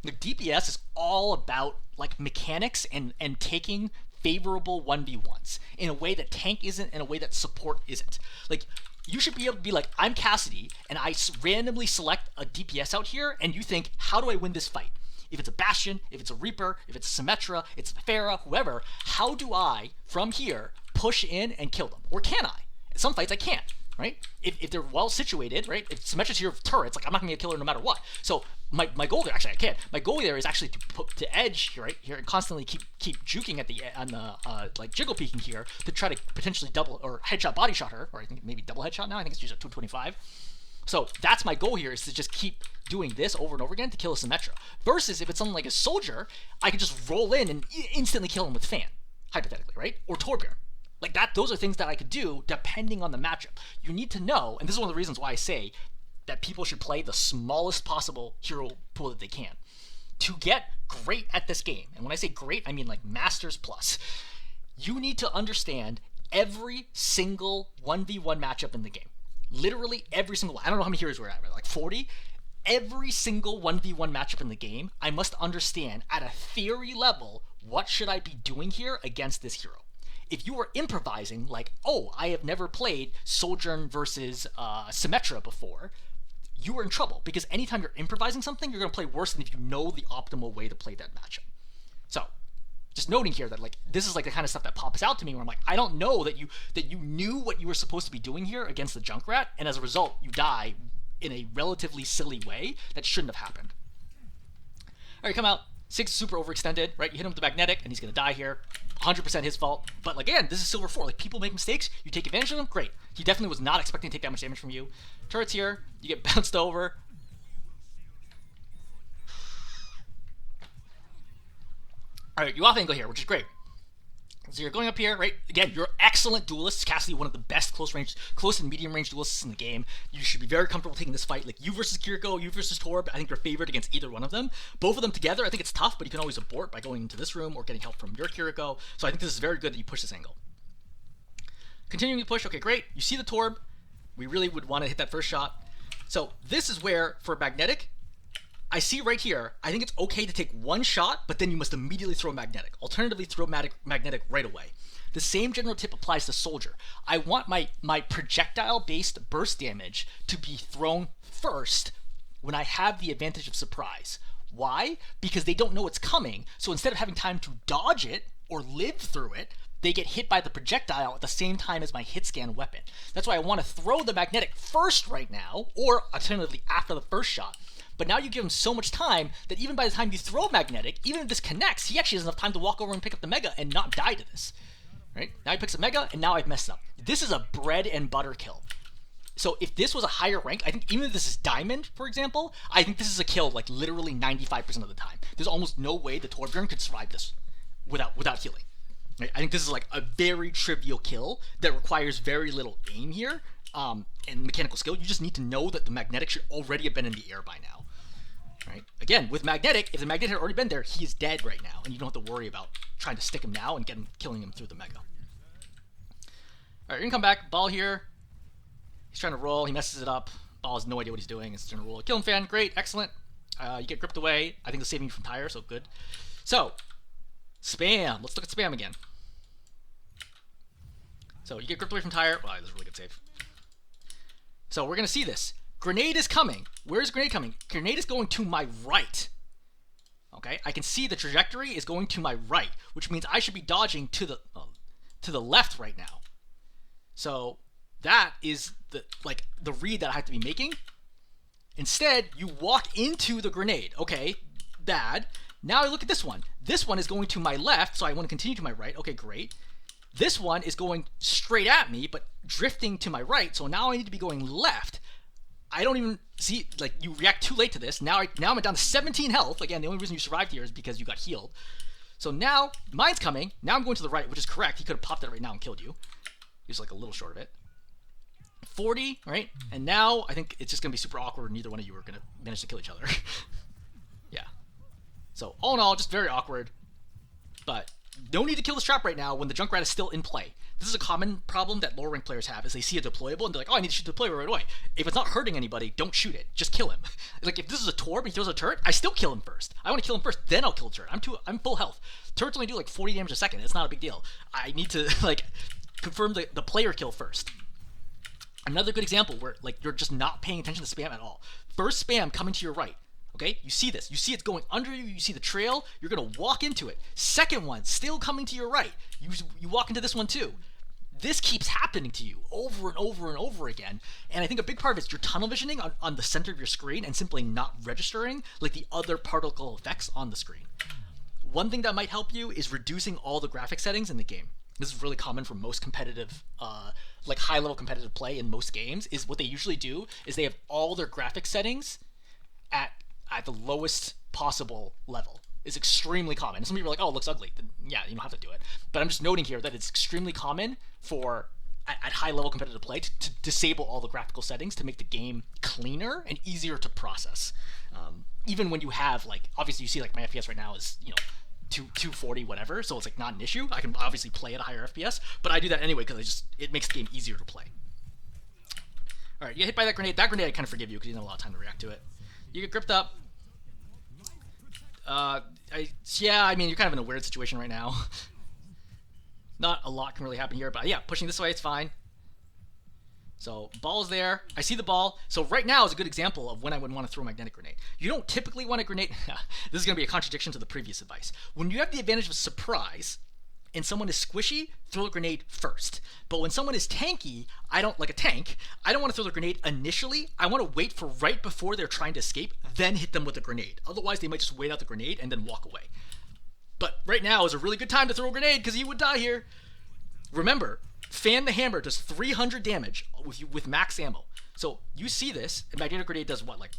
Like, DPS is all about, like, mechanics and taking favorable 1v1s in a way that tank isn't, in a way that support isn't. Like, you should be able to be like, I'm Cassidy, and I randomly select a DPS out here, and you think, how do I win this fight? If it's a Bastion, if it's a Reaper, if it's a Symmetra, it's a Pharah, whoever, how do I, from here, push in and kill them? Or can I? In some fights, I can't, right? If they're well situated, right? If Symmetra's here with turrets, like, I'm not going to get a killer no matter what. So, my goal there, actually I can. My goal there is actually to put to edge here, right here, and constantly keep juking at the like jiggle peeking here to try to potentially double or headshot body shot her, or I think maybe double headshot now. I think it's just at 225. So that's my goal here, is to just keep doing this over and over again to kill a Symmetra. Versus if it's something like a Soldier, I can just roll in and instantly kill him with Fan, hypothetically, right? Or Torbjorn. Like that. Those are things that I could do depending on the matchup. You need to know, and this is one of the reasons why I say that people should play the smallest possible hero pool that they can to get great at this game. And when I say great, I mean like Masters Plus. You need to understand every single 1v1 matchup in the game. Literally every single one. I don't know how many heroes we're at, right? Like 40? Every single 1v1 matchup in the game, I must understand at a theory level, what should I be doing here against this hero? If you are improvising, like, oh, I have never played Sojourn versus Symmetra before, you are in trouble, because anytime you're improvising something, you're going to play worse than if you know the optimal way to play that matchup. So, just noting here that, like, this is like the kind of stuff that pops out to me where I'm like, I don't know that you knew what you were supposed to be doing here against the Junkrat, and as a result, you die in a relatively silly way that shouldn't have happened. Alright, come out. 6 is super overextended, right? You hit him with the magnetic, and he's going to die here. 100% his fault. But again, this is Silver 4. Like, people make mistakes. You take advantage of them. Great. He definitely was not expecting to take that much damage from you. Turret's here. You get bounced over. Alright, you off angle here, which is great. So you're going up here, right? Again, you're excellent duelists. Cassidy, one of the best close and medium range duelists in the game. You should be very comfortable taking this fight. Like, you versus Kiriko, you versus Torb, I think you're favored against either one of them. Both of them together, I think it's tough, but you can always abort by going into this room or getting help from your Kiriko. So I think this is very good that you push this angle. Continuing to push, okay, great. You see the Torb. We really would want to hit that first shot. So this is where, for Magnetic, I see right here, I think it's okay to take one shot, but then you must immediately throw Magnetic. Alternatively, throw Magnetic right away. The same general tip applies to Soldier. I want my projectile-based burst damage to be thrown first when I have the advantage of surprise. Why? Because they don't know it's coming, so instead of having time to dodge it or live through it, they get hit by the projectile at the same time as my hit scan weapon. That's why I want to throw the Magnetic first right now, or alternatively after the first shot. But now you give him so much time that even by the time you throw Magnetic, even if this connects, he actually has enough time to walk over and pick up the Mega and not die to this. Right? Now he picks a Mega, and now I've messed up. This is a bread and butter kill. So if this was a higher rank, I think even if this is Diamond, for example, I think this is a kill like literally 95% of the time. There's almost no way the Torbjorn could survive this without healing. Right? I think this is like a very trivial kill that requires very little aim here and mechanical skill. You just need to know that the Magnetic should already have been in the air by now. Right? Again, with Magnetic, if the Magnetic had already been there, he is dead right now, and you don't have to worry about trying to stick him now and killing him through the Mega. Alright, you're gonna come back, Ball here. He's trying to roll, he messes it up. Ball has no idea what he's doing, he's trying to roll. Kill him, Fan, great, excellent. You get gripped away. I think it's saving you from Tire, so good. So, spam. Let's look at spam again. So, you get gripped away from Tire. Wow, this is a really good save. So, we're gonna see this. Grenade is coming. Where's grenade coming? Grenade is going to my right. Okay, I can see the trajectory is going to my right, which means I should be dodging to the left right now. So That is the read that I have to be making. Instead, you walk into the grenade. Okay, bad. Now I look at this one. This one is going to my left, so I want to continue to my right. Okay, great. This one is going straight at me, but drifting to my right, so now I need to be going left. I don't even see, like, you react too late to this. Now I'm down to 17 health. Again, the only reason you survived here is because you got healed. So now, mine's coming. Now I'm going to the right, which is correct. He could have popped it right now and killed you. He was, like, a little short of it. 40, right? And now I think it's just going to be super awkward. Neither one of you are going to manage to kill each other. Yeah. So, all in all, just very awkward. But no need to kill this trap right now when the Junkrat is still in play. This is a common problem that lower rank players have, is they see a deployable and they're like, oh, I need to shoot the deployable right away. If it's not hurting anybody, don't shoot it. Just kill him. Like, if this is a Torb and he throws a turret, I still kill him first. I want to kill him first, then I'll kill the turret. I'm full health. Turrets only do like 40 damage a second. It's not a big deal. I need to, like, confirm the player kill first. Another good example where, like, you're just not paying attention to spam at all. First spam coming to your right. Okay, you see this. You see it's going under you. You see the trail. You're going to walk into it. Second one, still coming to your right. You walk into this one too. This keeps happening to you over and over and over again. And I think a big part of it is you're tunnel visioning on the center of your screen and simply not registering like the other particle effects on the screen. One thing that might help you is reducing all the graphic settings in the game. This is really common for most competitive, like high-level competitive play in most games, is what they usually do is they have all their graphic settings at the lowest possible level. Is extremely common. Some people are like, oh, it looks ugly. Then, yeah, you don't have to do it. But I'm just noting here that it's extremely common for, at high-level competitive play, to disable all the graphical settings to make the game cleaner and easier to process. Even when you have, like, obviously you see, like, my FPS right now is, 240 whatever, so it's, like, not an issue. I can obviously play at a higher FPS, but I do that anyway because it makes the game easier to play. All right, you get hit by that grenade. That grenade I kind of forgive you because you didn't have a lot of time to react to it. You get gripped up. I mean, you're kind of in a weird situation right now. Not a lot can really happen here, but yeah, pushing this way, it's fine. So, ball is there. I see the ball. So right now is a good example of when I would want to throw a magnetic grenade. You don't typically want a grenade. This is going to be a contradiction to the previous advice. When you have the advantage of surprise and someone is squishy, throw a grenade first. But when someone is tanky, like a tank, I don't want to throw the grenade initially. I want to wait for right before they're trying to escape, then hit them with a grenade. Otherwise, they might just wait out the grenade and then walk away. But right now is a really good time to throw a grenade because you would die here. Remember, Fan the Hammer does 300 damage with max ammo. So you see this, and magnetic grenade does what? Like,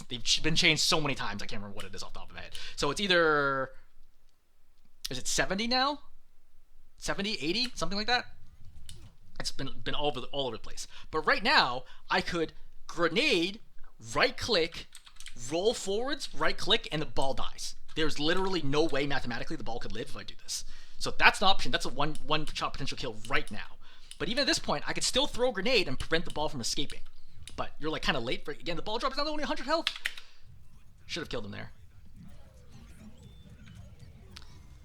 they've been changed so many times, I can't remember what it is off the top of my head. So it's either, is it 70 now? 70, 80, something like that? It's been all over the place. But right now, I could grenade, right-click, roll forwards, right-click, and the ball dies. There's literally no way mathematically the ball could live if I do this. So that's an option. That's a one-shot potential kill right now. But even at this point, I could still throw a grenade and prevent the ball from escaping. But you're like kind of late for again. The ball drops down to only 100 health. Should have killed him there.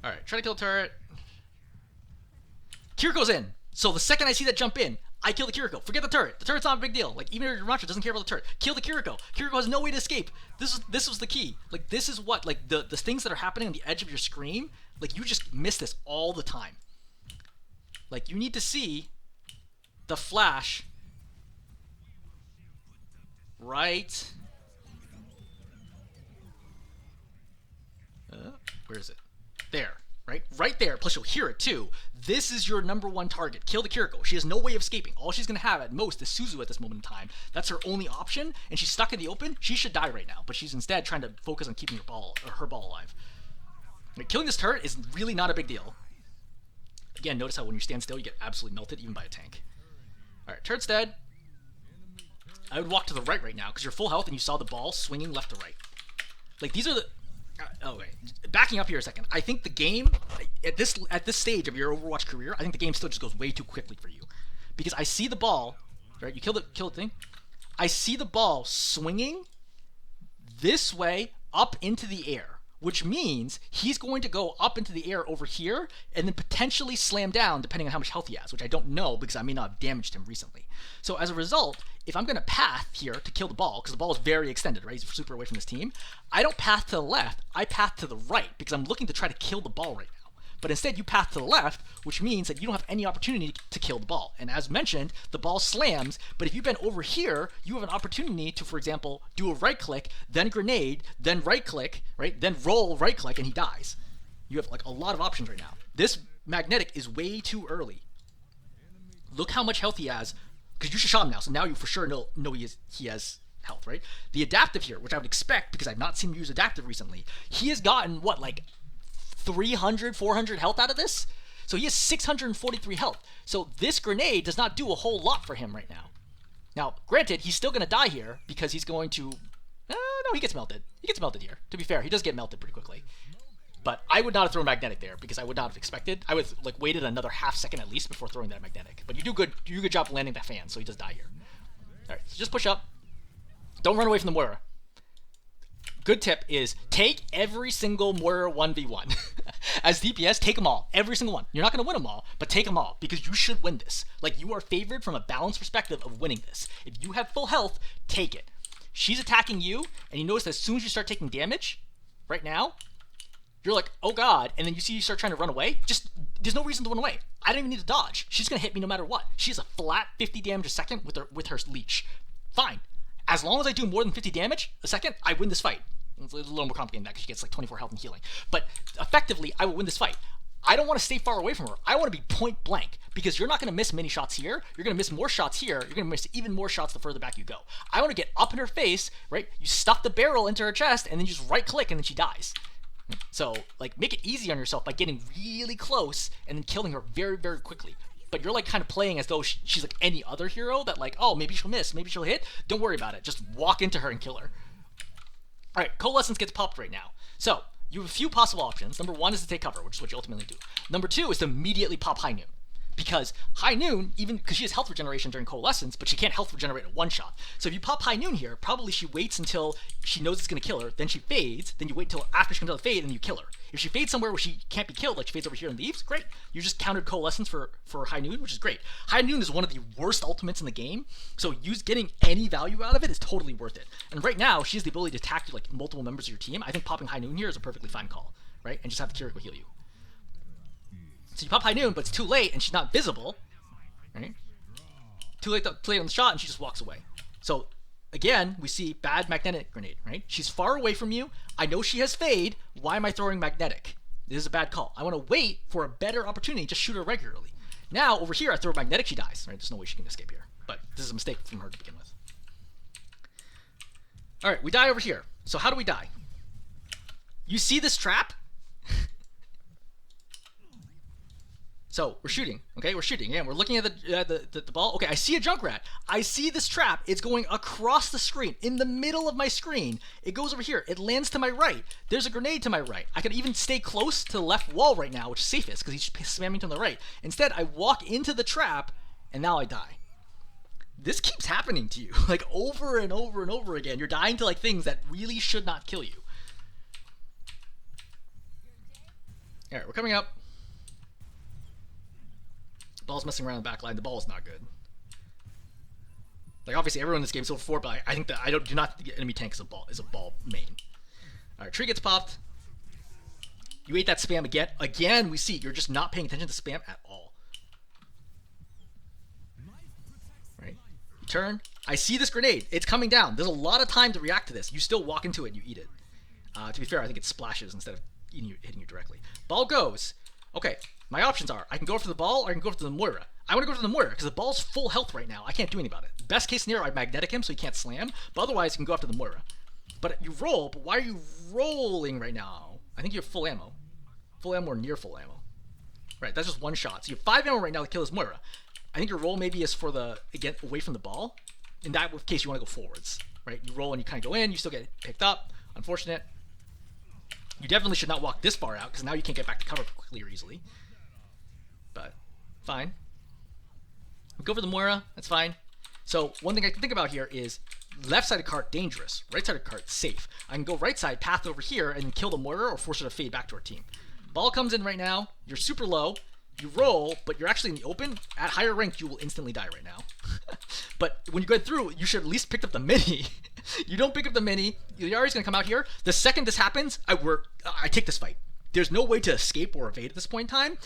All right, try to kill the turret. Kiriko's in. So the second I see that jump in, I kill the Kiriko. Forget the turret. The turret's not a big deal. Like, even if your Rancho doesn't care about the turret. Kill the Kiriko. Kiriko has no way to escape. This was the key. Like, this is what, like, the things that are happening on the edge of your screen, like, you just miss this all the time. Like, you need to see the flash right. Where is it? There. Right there. Plus, you'll hear it, too. This is your number one target. Kill the Kiriko. She has no way of escaping. All she's going to have, at most, is Suzu at this moment in time. That's her only option, and she's stuck in the open. She should die right now, but she's instead trying to focus on keeping her ball alive. I mean, killing this turret is really not a big deal. Again, notice how when you stand still, you get absolutely melted, even by a tank. Alright, turret's dead. I would walk to the right now, because you're full health, and you saw the ball swinging left to right. Like, these are the... okay, backing up here a second. I think the game at this stage of your Overwatch career, I think the game still just goes way too quickly for you, because I see the ball, right? You kill the thing. I see the ball swinging this way up into the air, which means he's going to go up into the air over here and then potentially slam down depending on how much health he has, which I don't know because I may not have damaged him recently. So as a result, if I'm going to path here to kill the ball, because the ball is very extended, right? He's super away from this team. I don't path to the left. I path to the right because I'm looking to try to kill the ball right now. but instead you path to the left, which means that you don't have any opportunity to kill the ball. And as mentioned, the ball slams, but if you've been over here, you have an opportunity to, for example, do a right click, then grenade, then right click, right? Then roll right click, and he dies. You have like a lot of options right now. This magnetic is way too early. Look how much health he has, because you should shot him now, so now you for sure know he has health, right? The adaptive here, which I would expect because I've not seen him use adaptive recently, he has gotten what, like 300, 400 health out of this? So he has 643 health. So this grenade does not do a whole lot for him right now. Now, granted, he's still going to die here because he's going to... no, he gets melted. He gets melted here. To be fair, he does get melted pretty quickly. But I would not have thrown magnetic there because I would not have expected. I would have like waited another half second at least before throwing that magnetic. But you do good job landing that fan, so he does die here. All right, so just push up. Don't run away from the Moira. Good tip is take every single Moira 1v1. As DPS, take them all. Every single one. You're not going to win them all, but take them all because you should win this. Like, you are favored from a balanced perspective of winning this. If you have full health, take it. She's attacking you, and you notice that as soon as you start taking damage, right now, you're like, oh god, and then you start trying to run away. Just, there's no reason to run away. I don't even need to dodge. She's going to hit me no matter what. She's a flat 50 damage a second with her leech. Fine. As long as I do more than 50 damage a second, I win this fight. It's a little more complicated than that because she gets like 24 health and healing. But effectively, I will win this fight. I don't want to stay far away from her. I want to be point blank because you're not going to miss many shots here. You're going to miss more shots here. You're going to miss even more shots the further back you go. I want to get up in her face, right? You stuff the barrel into her chest and then you just right click and then she dies. So, like, make it easy on yourself by getting really close and then killing her very, very quickly. But you're, like, kind of playing as though she's, like, any other hero that, like, oh, maybe she'll miss, maybe she'll hit. Don't worry about it. Just walk into her and kill her. All right, Coalescence gets popped right now. So, you have a few possible options. Number one is to take cover, which is what you ultimately do. Number two is to immediately pop High Noon. Because High Noon, even because she has health regeneration during Coalescence, but she can't health regenerate at one shot. So if you pop High Noon here, probably she waits until she knows it's going to kill her, then she fades, then you wait until after she comes out of the fade, and you kill her. If she fades somewhere where she can't be killed, like she fades over here and leaves, great. You just countered Coalescence for High Noon, which is great. High Noon is one of the worst ultimates in the game, so getting any value out of it is totally worth it. And right now, she has the ability to attack like multiple members of your team. I think popping High Noon here is a perfectly fine call, right? And just have the Kiriko heal you. So you pop High Noon, but it's too late, and she's not visible. Right? Too late on the shot, and she just walks away. So, again, we see bad magnetic grenade, right? She's far away from you. I know she has fade. Why am I throwing magnetic? This is a bad call. I want to wait for a better opportunity. Just shoot her regularly. Now, over here, I throw magnetic, she dies. Right? There's no way she can escape here. But this is a mistake from her to begin with. All right, we die over here. So how do we die? You see this trap? So, we're shooting, okay? We're shooting. Again, we're looking at the ball. Okay, I see a Junkrat. I see this trap. It's going across the screen, in the middle of my screen. It goes over here. It lands to my right. There's a grenade to my right. I could even stay close to the left wall right now, which is safest, because he's spamming to the right. Instead, I walk into the trap, and now I die. This keeps happening to you, like, over and over and over again. You're dying to, like, things that really should not kill you. All right, we're coming up. Ball's messing around the back line. The ball is not good. Like, obviously, everyone in this game is over 4, but I think that do not think the enemy tank is a ball main. All right, tree gets popped. You ate that spam again. Again, we see you're just not paying attention to spam at all. Right? You turn. I see this grenade. It's coming down. There's a lot of time to react to this. You still walk into it and you eat it. To be fair, I think it splashes instead of hitting you directly. Ball goes. Okay. My options are, I can go after the ball or I can go after the Moira. I want to go after the Moira because the ball's full health right now. I can't do anything about it. Best case scenario, I magnetic him so he can't slam, but otherwise you can go after the Moira. But you roll, but why are you rolling right now? I think you have full ammo. Full ammo or near full ammo. Right, that's just one shot. So you have 5 ammo right now to kill this Moira. I think your roll maybe is for get away from the ball. In that case, you want to go forwards. Right, you roll and you kind of go in, you still get picked up. Unfortunate. You definitely should not walk this far out because now you can't get back to cover quickly or easily. But fine. Go for the Moira. That's fine. So one thing I can think about here is left side of cart dangerous, right side of cart safe. I can go right side, path over here, and kill the Moira or force her to fade back to our team. Ball comes in right now. You're super low. You roll, but you're actually in the open. At higher rank, you will instantly die right now. But when you go through, you should at least pick up the mini. You don't pick up the mini. Yari's gonna come out here. The second this happens, I take this fight. there's no way to escape or evade at this point in time.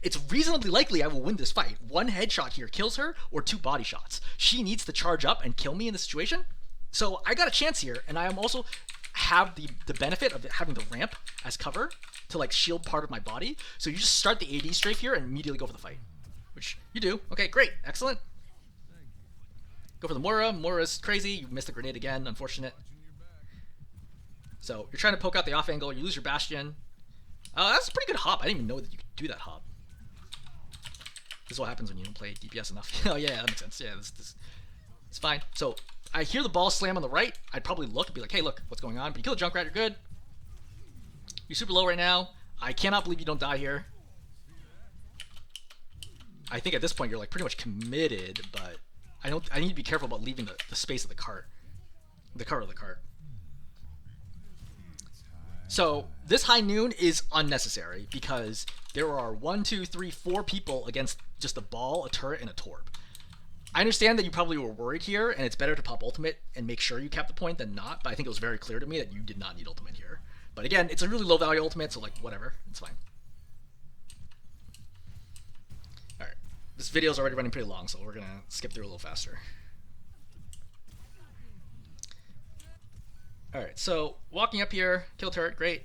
It's reasonably likely I will win this fight. One headshot here kills her, or 2 body shots. She needs to charge up and kill me in this situation. So I got a chance here, and I am also have the benefit of having the ramp as cover to like shield part of my body. So you just start the AD strafe here and immediately go for the fight, which you do. Okay, great, excellent. Go for the Moira. Moira's crazy. You missed the grenade again, unfortunate. So you're trying to poke out the off angle. You lose your Bastion. That's a pretty good hop. I didn't even know that you could do that hop. This is what happens when you don't play DPS enough. Oh yeah, that makes sense. Yeah, this it's fine. So I hear the ball slam on the right. I'd probably look and be like, hey, look, what's going on? But you kill the Junkrat, you're good. You're super low right now. I cannot believe you don't die here. I think at this point you're like pretty much committed, but I need to be careful about leaving the space of the cart. The cover of the cart. So this high noon is unnecessary because there are 1, 2, 3, 4 people against just a ball, a turret, and a torb. I understand that you probably were worried here, and it's better to pop ultimate and make sure you cap the point than not, but I think it was very clear to me that you did not need ultimate here. But again, it's a really low value ultimate, so like whatever, it's fine. Alright, this video is already running pretty long, so we're gonna skip through a little faster. Alright, so walking up here, kill turret, great.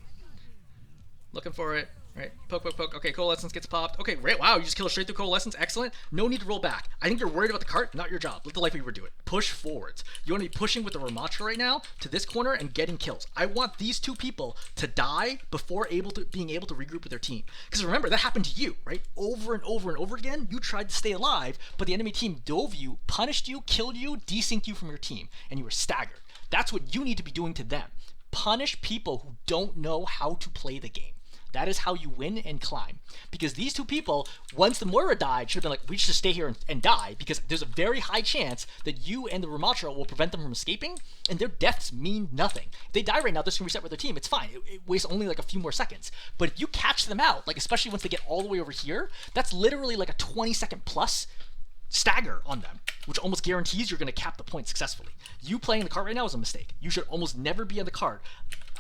Looking for it, right? Poke, poke, poke. Okay, Coalescence gets popped. Okay, great. Wow, you just kill straight through Coalescence. Excellent. No need to roll back. I think you're worried about the cart. Not your job. Let the Life Weaver do it. Push forwards. You want to be pushing with the Ramattra right now to this corner and getting kills. I want these 2 people to die before being able to regroup with their team. Because remember, that happened to you, right? Over and over and over again. You tried to stay alive, but the enemy team dove you, punished you, killed you, desynced you from your team, and you were staggered. That's what you need to be doing to them. Punish people who don't know how to play the game. That is how you win and climb. Because these 2 people, once the Moira died, should have been like, we should just stay here and die, because there's a very high chance that you and the Ramattra will prevent them from escaping, and their deaths mean nothing. If they die right now, they're just going to reset with their team. It's fine. It wastes only like a few more seconds. But if you catch them out, like especially once they get all the way over here, that's literally like a 20-second plus stagger on them, which almost guarantees you're going to cap the point successfully. You playing the cart right now is a mistake. You should almost never be on the cart.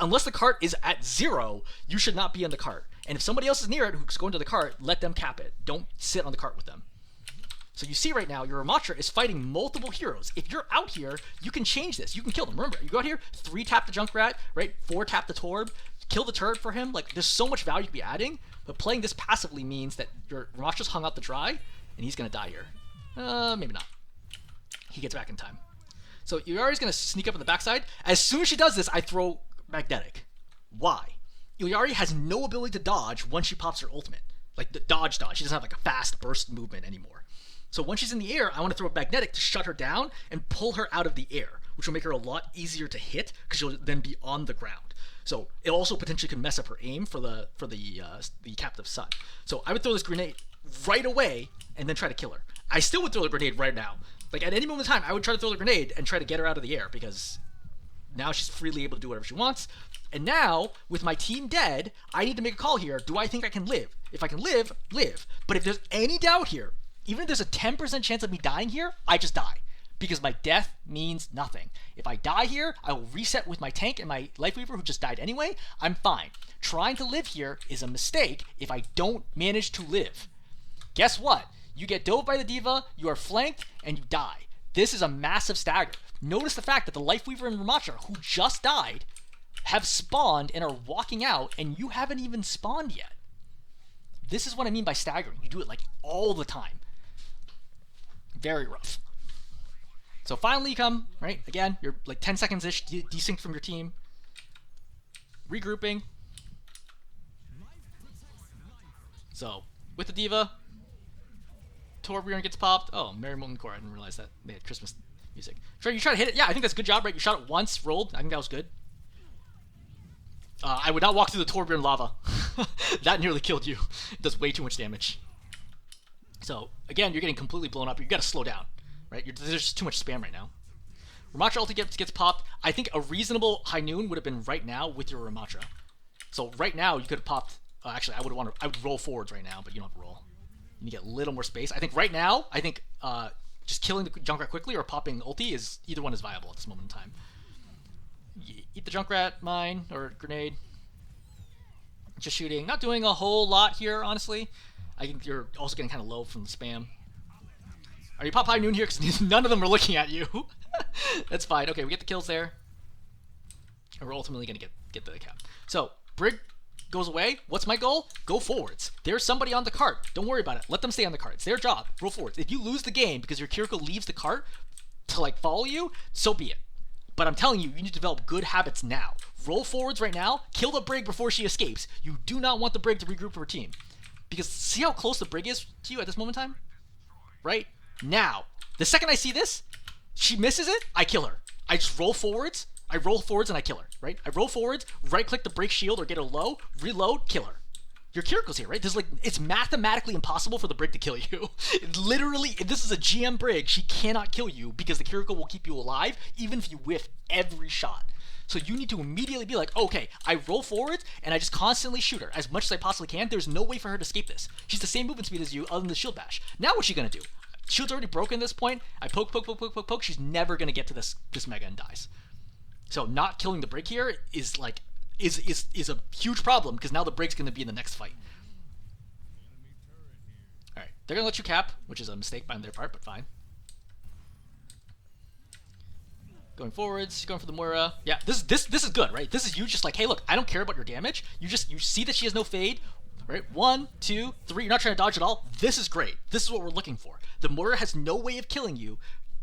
Unless the cart is at 0, you should not be on the cart. And if somebody else is near it who's going to the cart, let them cap it. Don't sit on the cart with them. So you see right now, your Ramattra is fighting multiple heroes. If you're out here, you can change this. You can kill them. Remember, you go out here, 3 tap the Junkrat, right? 4 tap the Torb, kill the turret for him. Like, there's so much value to be adding, but playing this passively means that your Ramattra's hung out to dry, and he's going to die here. Maybe not. He gets back in time. So Yuyari's going to sneak up on the backside. As soon as she does this, I throw Magnetic. Why? Yuyari has no ability to dodge once she pops her ultimate. Like, the dodge. She doesn't have, like, a fast burst movement anymore. So when she's in the air, I want to throw Magnetic to shut her down and pull her out of the air, which will make her a lot easier to hit, because she'll then be on the ground. So it also potentially could mess up her aim for the Captive Sun. So I would throw this grenade right away and then try to kill her. I still would throw the grenade right now. Like, at any moment in time, I would try to throw the grenade and try to get her out of the air, because now she's freely able to do whatever she wants. And now, with my team dead, I need to make a call here. Do I think I can live? If I can live, live. But if there's any doubt here, even if there's a 10% chance of me dying here, I just die. Because my death means nothing. If I die here, I will reset with my tank and my Life Weaver who just died anyway. I'm fine. Trying to live here is a mistake if I don't manage to live. Guess what? You get dove by the D.Va, you are flanked, and you die. This is a massive stagger. Notice the fact that the Life Weaver and Ramattra, who just died, have spawned and are walking out, and you haven't even spawned yet. This is what I mean by staggering. You do it like all the time. Very rough. So finally you come, right? Again, you're like 10 seconds-ish desynced from your team. Regrouping. So, with the D.Va, Torbjorn gets popped. Oh, Merry Molten Core. I didn't realize that they had Christmas music. Trey, you try to hit it. Yeah, I think that's a good job, right? You shot it once, rolled. I think that was good. I would not walk through the Torbjorn lava. That nearly killed you. It does way too much damage. So, again, you're getting completely blown up. You gotta slow down, right? There's just too much spam right now. Ramattra ulti gets popped. I think a reasonable high noon would have been right now with your Ramattra. So right now, you could have popped... actually, I would roll forwards right now, but you don't have to roll. You need to get a little more space. I think right now, just killing the Junkrat quickly or popping ulti is... Either one is viable at this moment in time. Eat the Junkrat mine, or grenade. Just shooting. Not doing a whole lot here, honestly. I think you're also getting kind of low from the spam. Are you pop high noon here? Because none of them are looking at you. That's fine. Okay, we get the kills there. And we're ultimately going to get the cap. So, Brig goes away. What's my goal? Go forwards. There's somebody on the cart. Don't worry about it. Let them stay on the cart. It's their job. Roll forwards. If you lose the game because your Kiriko leaves the cart to like follow you, so be it. But I'm telling you, you need to develop good habits now. Roll forwards right now. Kill the Brig before she escapes. You do not want the Brig to regroup her team. Because see how close the Brig is to you at this moment in time? Right? Now. The second I see this, she misses it, I kill her. I just roll forwards. I roll forwards and I kill her, right? I roll forwards, right-click the break shield or get her low, reload, kill her. Your Kiriko's here, right? This is like, it's mathematically impossible for the Brig to kill you. Literally, if this is a GM Brig, she cannot kill you because the Kiriko will keep you alive even if you whiff every shot. So you need to immediately be like, okay, I roll forwards and I just constantly shoot her as much as I possibly can. There's no way for her to escape this. She's the same movement speed as you other than the shield bash. Now what's she gonna do? Shield's already broken at this point. I poke. She's never gonna get to this mega and dies. So not killing the Brig here is like is a huge problem because now the Brig's going to be in the next fight. All right, they're going to let you cap, which is a mistake by their part, but fine. Going forwards, going for the Moira. Yeah, this is good, right? This is you just like, hey, look, I don't care about your damage. You see that she has no fade, right? 1, 2, 3. You're not trying to dodge at all. This is great. This is what we're looking for. The Moira has no way of killing you,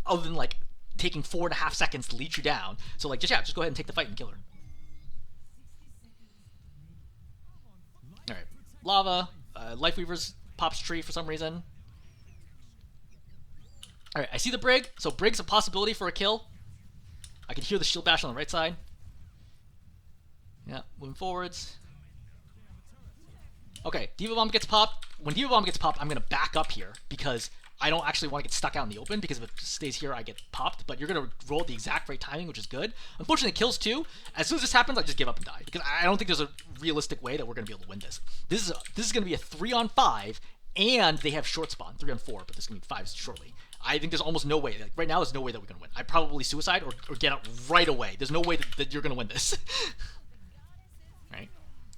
other than like taking 4.5 seconds to lead you down. So like, just go ahead and take the fight and kill her. All right, Lava, Lifeweaver's pops tree for some reason. All right, I see the Brig. So Brig's a possibility for a kill. I can hear the shield bash on the right side. Yeah, moving forwards. Okay, Diva Bomb gets popped. When Diva Bomb gets popped, I'm gonna back up here because I don't actually want to get stuck out in the open because if it stays here, I get popped. But you're going to roll the exact right timing, which is good. Unfortunately, it kills too. As soon as this happens, I just give up and die because I don't think there's a realistic way that we're going to be able to win this. This is going to be a 3-on-5, and they have short spawn, 3-on-4, but there's going to be 5 shortly. I think there's almost no way. Like, right now, there's no way that we're going to win. I probably suicide or get out right away. There's no way that you're going to win this. Right?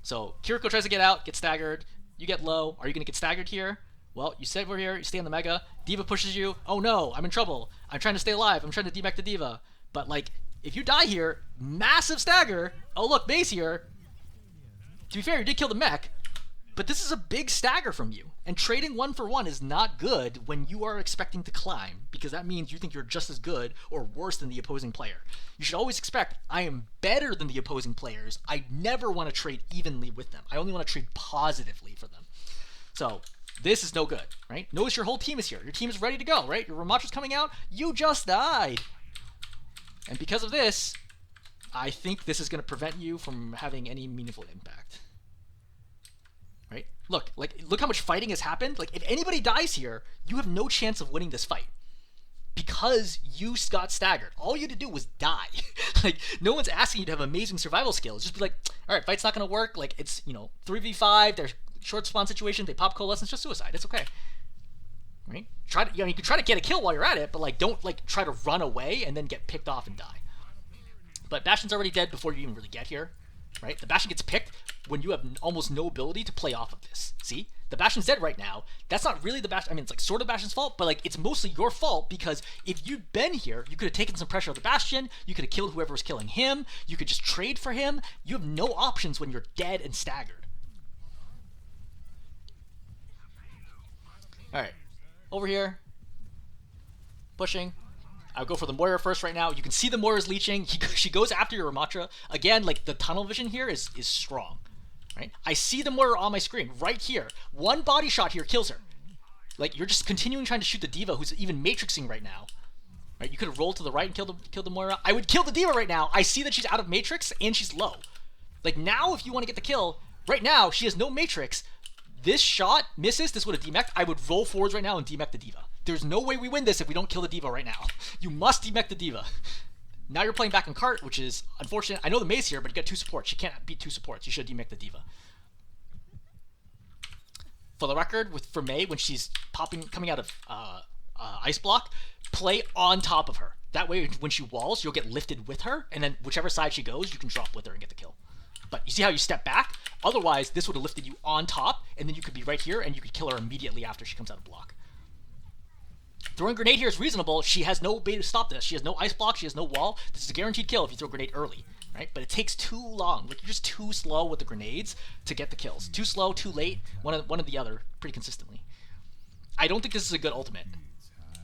So Kiriko tries to get out, gets staggered. You get low. Are you going to get staggered here? Well, you said we're here, you stay on the Mega, Diva pushes you, oh no, I'm in trouble, I'm trying to stay alive, I'm trying to demech the Diva. But like, if you die here, massive stagger, oh look, May's here. To be fair, you did kill the mech, but this is a big stagger from you. And trading 1 for 1 is not good when you are expecting to climb, because that means you think you're just as good or worse than the opposing player. You should always expect, I am better than the opposing players, I never want to trade evenly with them. I only want to trade positively for them. So, this is no good, right? Notice your whole team is here. Your team is ready to go, right? Your Ramatra's coming out. You just died. And because of this, I think this is going to prevent you from having any meaningful impact. Right? Look how much fighting has happened. Like, if anybody dies here, you have no chance of winning this fight. Because you got staggered. All you had to do was die. Like, no one's asking you to have amazing survival skills. Just be like, all right, fight's not going to work. Like, it's, 3v5. There's short spawn situation, they pop coalescence, just suicide. It's okay. Right? You can try to get a kill while you're at it, but like don't like try to run away and then get picked off and die. But Bastion's already dead before you even really get here. Right? The Bastion gets picked when you have almost no ability to play off of this. See? The Bastion's dead right now. That's not really the Bastion. I mean, it's like sort of Bastion's fault, but like it's mostly your fault because if you'd been here, you could have taken some pressure off the Bastion. You could have killed whoever was killing him. You could just trade for him. You have no options when you're dead and staggered. Alright, over here, pushing. I'll go for the Moira first right now. You can see the Moira's leeching. She goes after your Ramatra. Again, like the tunnel vision here is strong. Right? I see the Moira on my screen right here. One body shot here kills her. Like you're just continuing trying to shoot the Diva who's even matrixing right now. Right? You could have rolled to the right and killed the Moira. I would kill the Diva right now. I see that she's out of matrix and she's low. Like now if you want to get the kill, right now she has no matrix. This shot misses, this would have demeched. I would roll forwards right now and demech the Diva. There's no way we win this if we don't kill the Diva right now. You must demech the Diva. Now you're playing back in cart, which is unfortunate. I know the May's here, but you got 2 supports. You can't beat 2 supports. You should demech the Diva. For the record, for May, when she's coming out of Ice Block, play on top of her. That way, when she walls, you'll get lifted with her, and then whichever side she goes, you can drop with her and get the kill. But you see how you step back? Otherwise, this would have lifted you on top, and then you could be right here, and you could kill her immediately after she comes out of block. Throwing a grenade here is reasonable. She has no way to stop this. She has no ice block. She has no wall. This is a guaranteed kill if you throw a grenade early, right? But it takes too long. Like, you're just too slow with the grenades to get the kills. Too slow, too late, one or the other, pretty consistently. I don't think this is a good ultimate.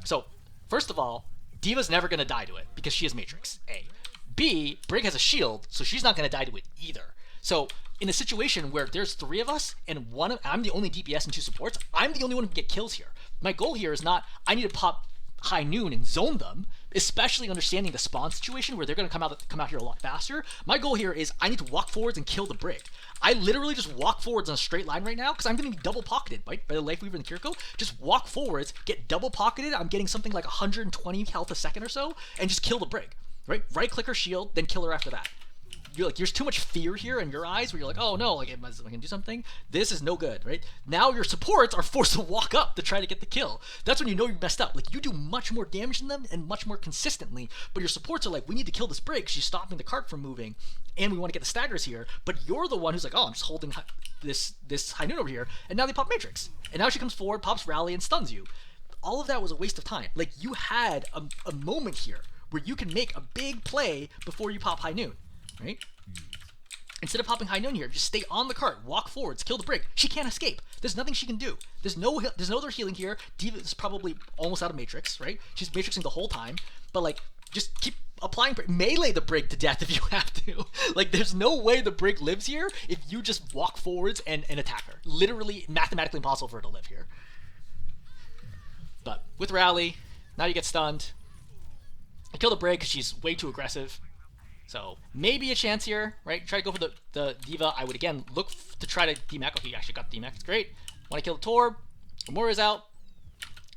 So, first of all, D.Va's never going to die to it because she has Matrix, A. B, Brig has a shield, so she's not going to die to it either. So, in a situation where there's 3 of us and I'm the only DPS and 2 supports, I'm the only one who can get kills here. My goal here is not, I need to pop high noon and zone them, especially understanding the spawn situation where they're going to come out here a lot faster. My goal here is I need to walk forwards and kill the Brig. I literally just walk forwards on a straight line right now because I'm going to be double pocketed, right? By the Life Weaver and the Kiriko. Just walk forwards, get double pocketed. I'm getting something like 120 health a second or so, and just kill the Brig, right? Right click her shield, then kill her after that. You're like, there's too much fear here in your eyes where you're like, oh no, like, am I going to do something? This is no good, right? Now your supports are forced to walk up to try to get the kill. That's when you know you messed up. Like, you do much more damage than them and much more consistently, but your supports are like, we need to kill this Brig. She's stopping the cart from moving, and we want to get the staggers here, but you're the one who's like, oh, I'm just holding this high noon over here, and now they pop Matrix. And now she comes forward, pops Rally, and stuns you. All of that was a waste of time. Like, you had a moment here where you can make a big play before you pop high noon, right? Instead of popping high noon here, just stay on the cart, walk forwards, kill the Brig. She can't escape. There's nothing she can do. There's no other healing here. D.Va is probably almost out of Matrix, right? She's Matrixing the whole time, but like, just keep applying, melee the Brig to death if you have to. Like, there's no way the Brig lives here if you just walk forwards and attack her. Literally, mathematically impossible for her to live here. But with Rally, now you get stunned. I kill the Brig because she's way too aggressive. So, maybe a chance here, right? Try to go for the D.Va. I would, again, look to try to D-Mech. Okay, you actually got D-Mech. It's great. Want to kill the Torb. Amura's out.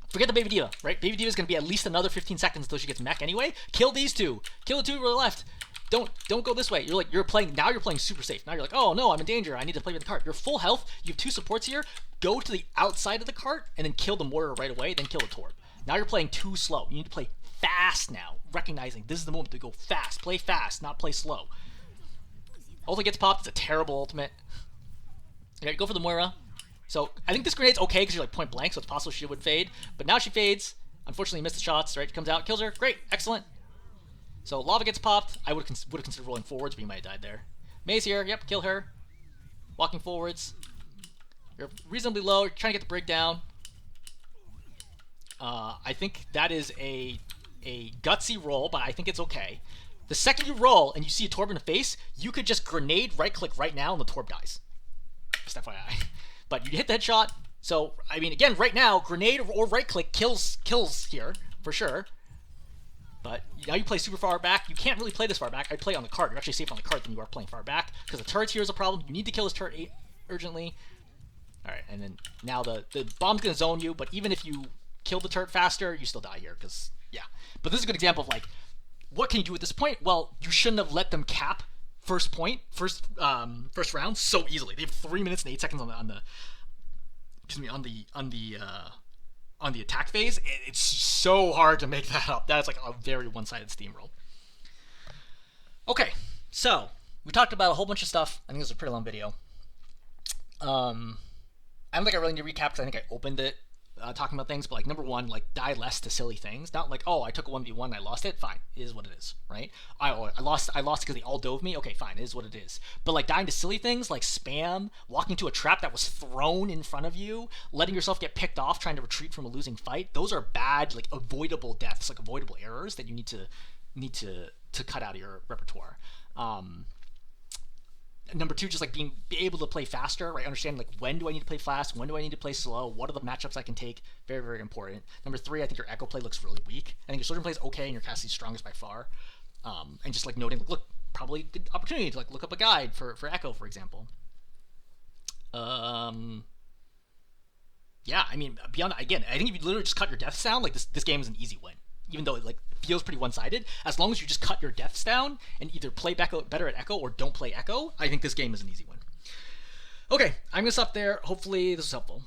Forget the Baby D.Va, right? Baby D.Va is going to be at least another 15 seconds until she gets mech anyway. Kill these 2. Kill the 2 to the left. Don't go this way. You're playing super safe. Now you're like, oh no, I'm in danger. I need to play with the cart. You're full health. You have 2 supports here. Go to the outside of the cart and then kill the mortar right away. Then kill the Torb. Now you're playing too slow. You need to play fast now, recognizing this is the moment to go fast. Play fast, not play slow. Ultimate gets popped. It's a terrible ultimate. Okay, go for the Moira. So I think this grenade's okay because you're like point blank, so it's possible she would fade. But now she fades. Unfortunately, missed the shots. Right, comes out, kills her. Great, excellent. So lava gets popped. I would have considered rolling forwards, but you might have died there. May's here. Yep, kill her. Walking forwards. You're reasonably low. You're trying to get the Brig down. I think that is a gutsy roll, but I think it's okay. The second you roll and you see a Torb in the face, you could just grenade right-click right now and the Torb dies. Just FYI. But you hit the headshot, so, I mean, again, right now, grenade or right-click kills here, for sure. But now you play super far back. You can't really play this far back. I play on the cart. You're actually safe on the cart than you are playing far back, because the turret here is a problem. You need to kill this turret urgently. Alright, and then now the bomb's going to zone you, but even if you kill the turret faster, you still die here, because, yeah. But this is a good example of, like, what can you do at this point? Well, you shouldn't have let them cap first round so easily. They have 3 minutes and 8 seconds on the attack phase. It's so hard to make that up. That's like a very one-sided steamroll. Okay, so we talked about a whole bunch of stuff. I think this was a pretty long video. I don't think I really need to recap because I think I opened it talking about things, but like, number one, like, die less to silly things. Not like, oh, I took a 1v1 and I lost it. Fine, it is what it is, right? I lost because they all dove me. Okay, fine, it is what it is. But like, dying to silly things like spam, walking into a trap that was thrown in front of you, letting yourself get picked off, trying to retreat from a losing fight. Those are bad, like, avoidable deaths, like avoidable errors that you need to cut out of your repertoire. Number two, just like being able to play faster, right? Understanding like, when do I need to play fast? When do I need to play slow? What are the matchups I can take? Very, very important. Number three, I think your echo play looks really weak. I think your Sojourn play is okay and your Cassidy's strongest by far. And just like noting, like, look, probably good opportunity to like look up a guide for echo, for example. Yeah, I mean, beyond that, again, I think if you literally just cut your deaths down, like, this game is an easy win. Even though it like feels pretty one-sided, as long as you just cut your deaths down and either play better at Echo or don't play Echo, I think this game is an easy win. Okay, I'm gonna stop there. Hopefully this was helpful.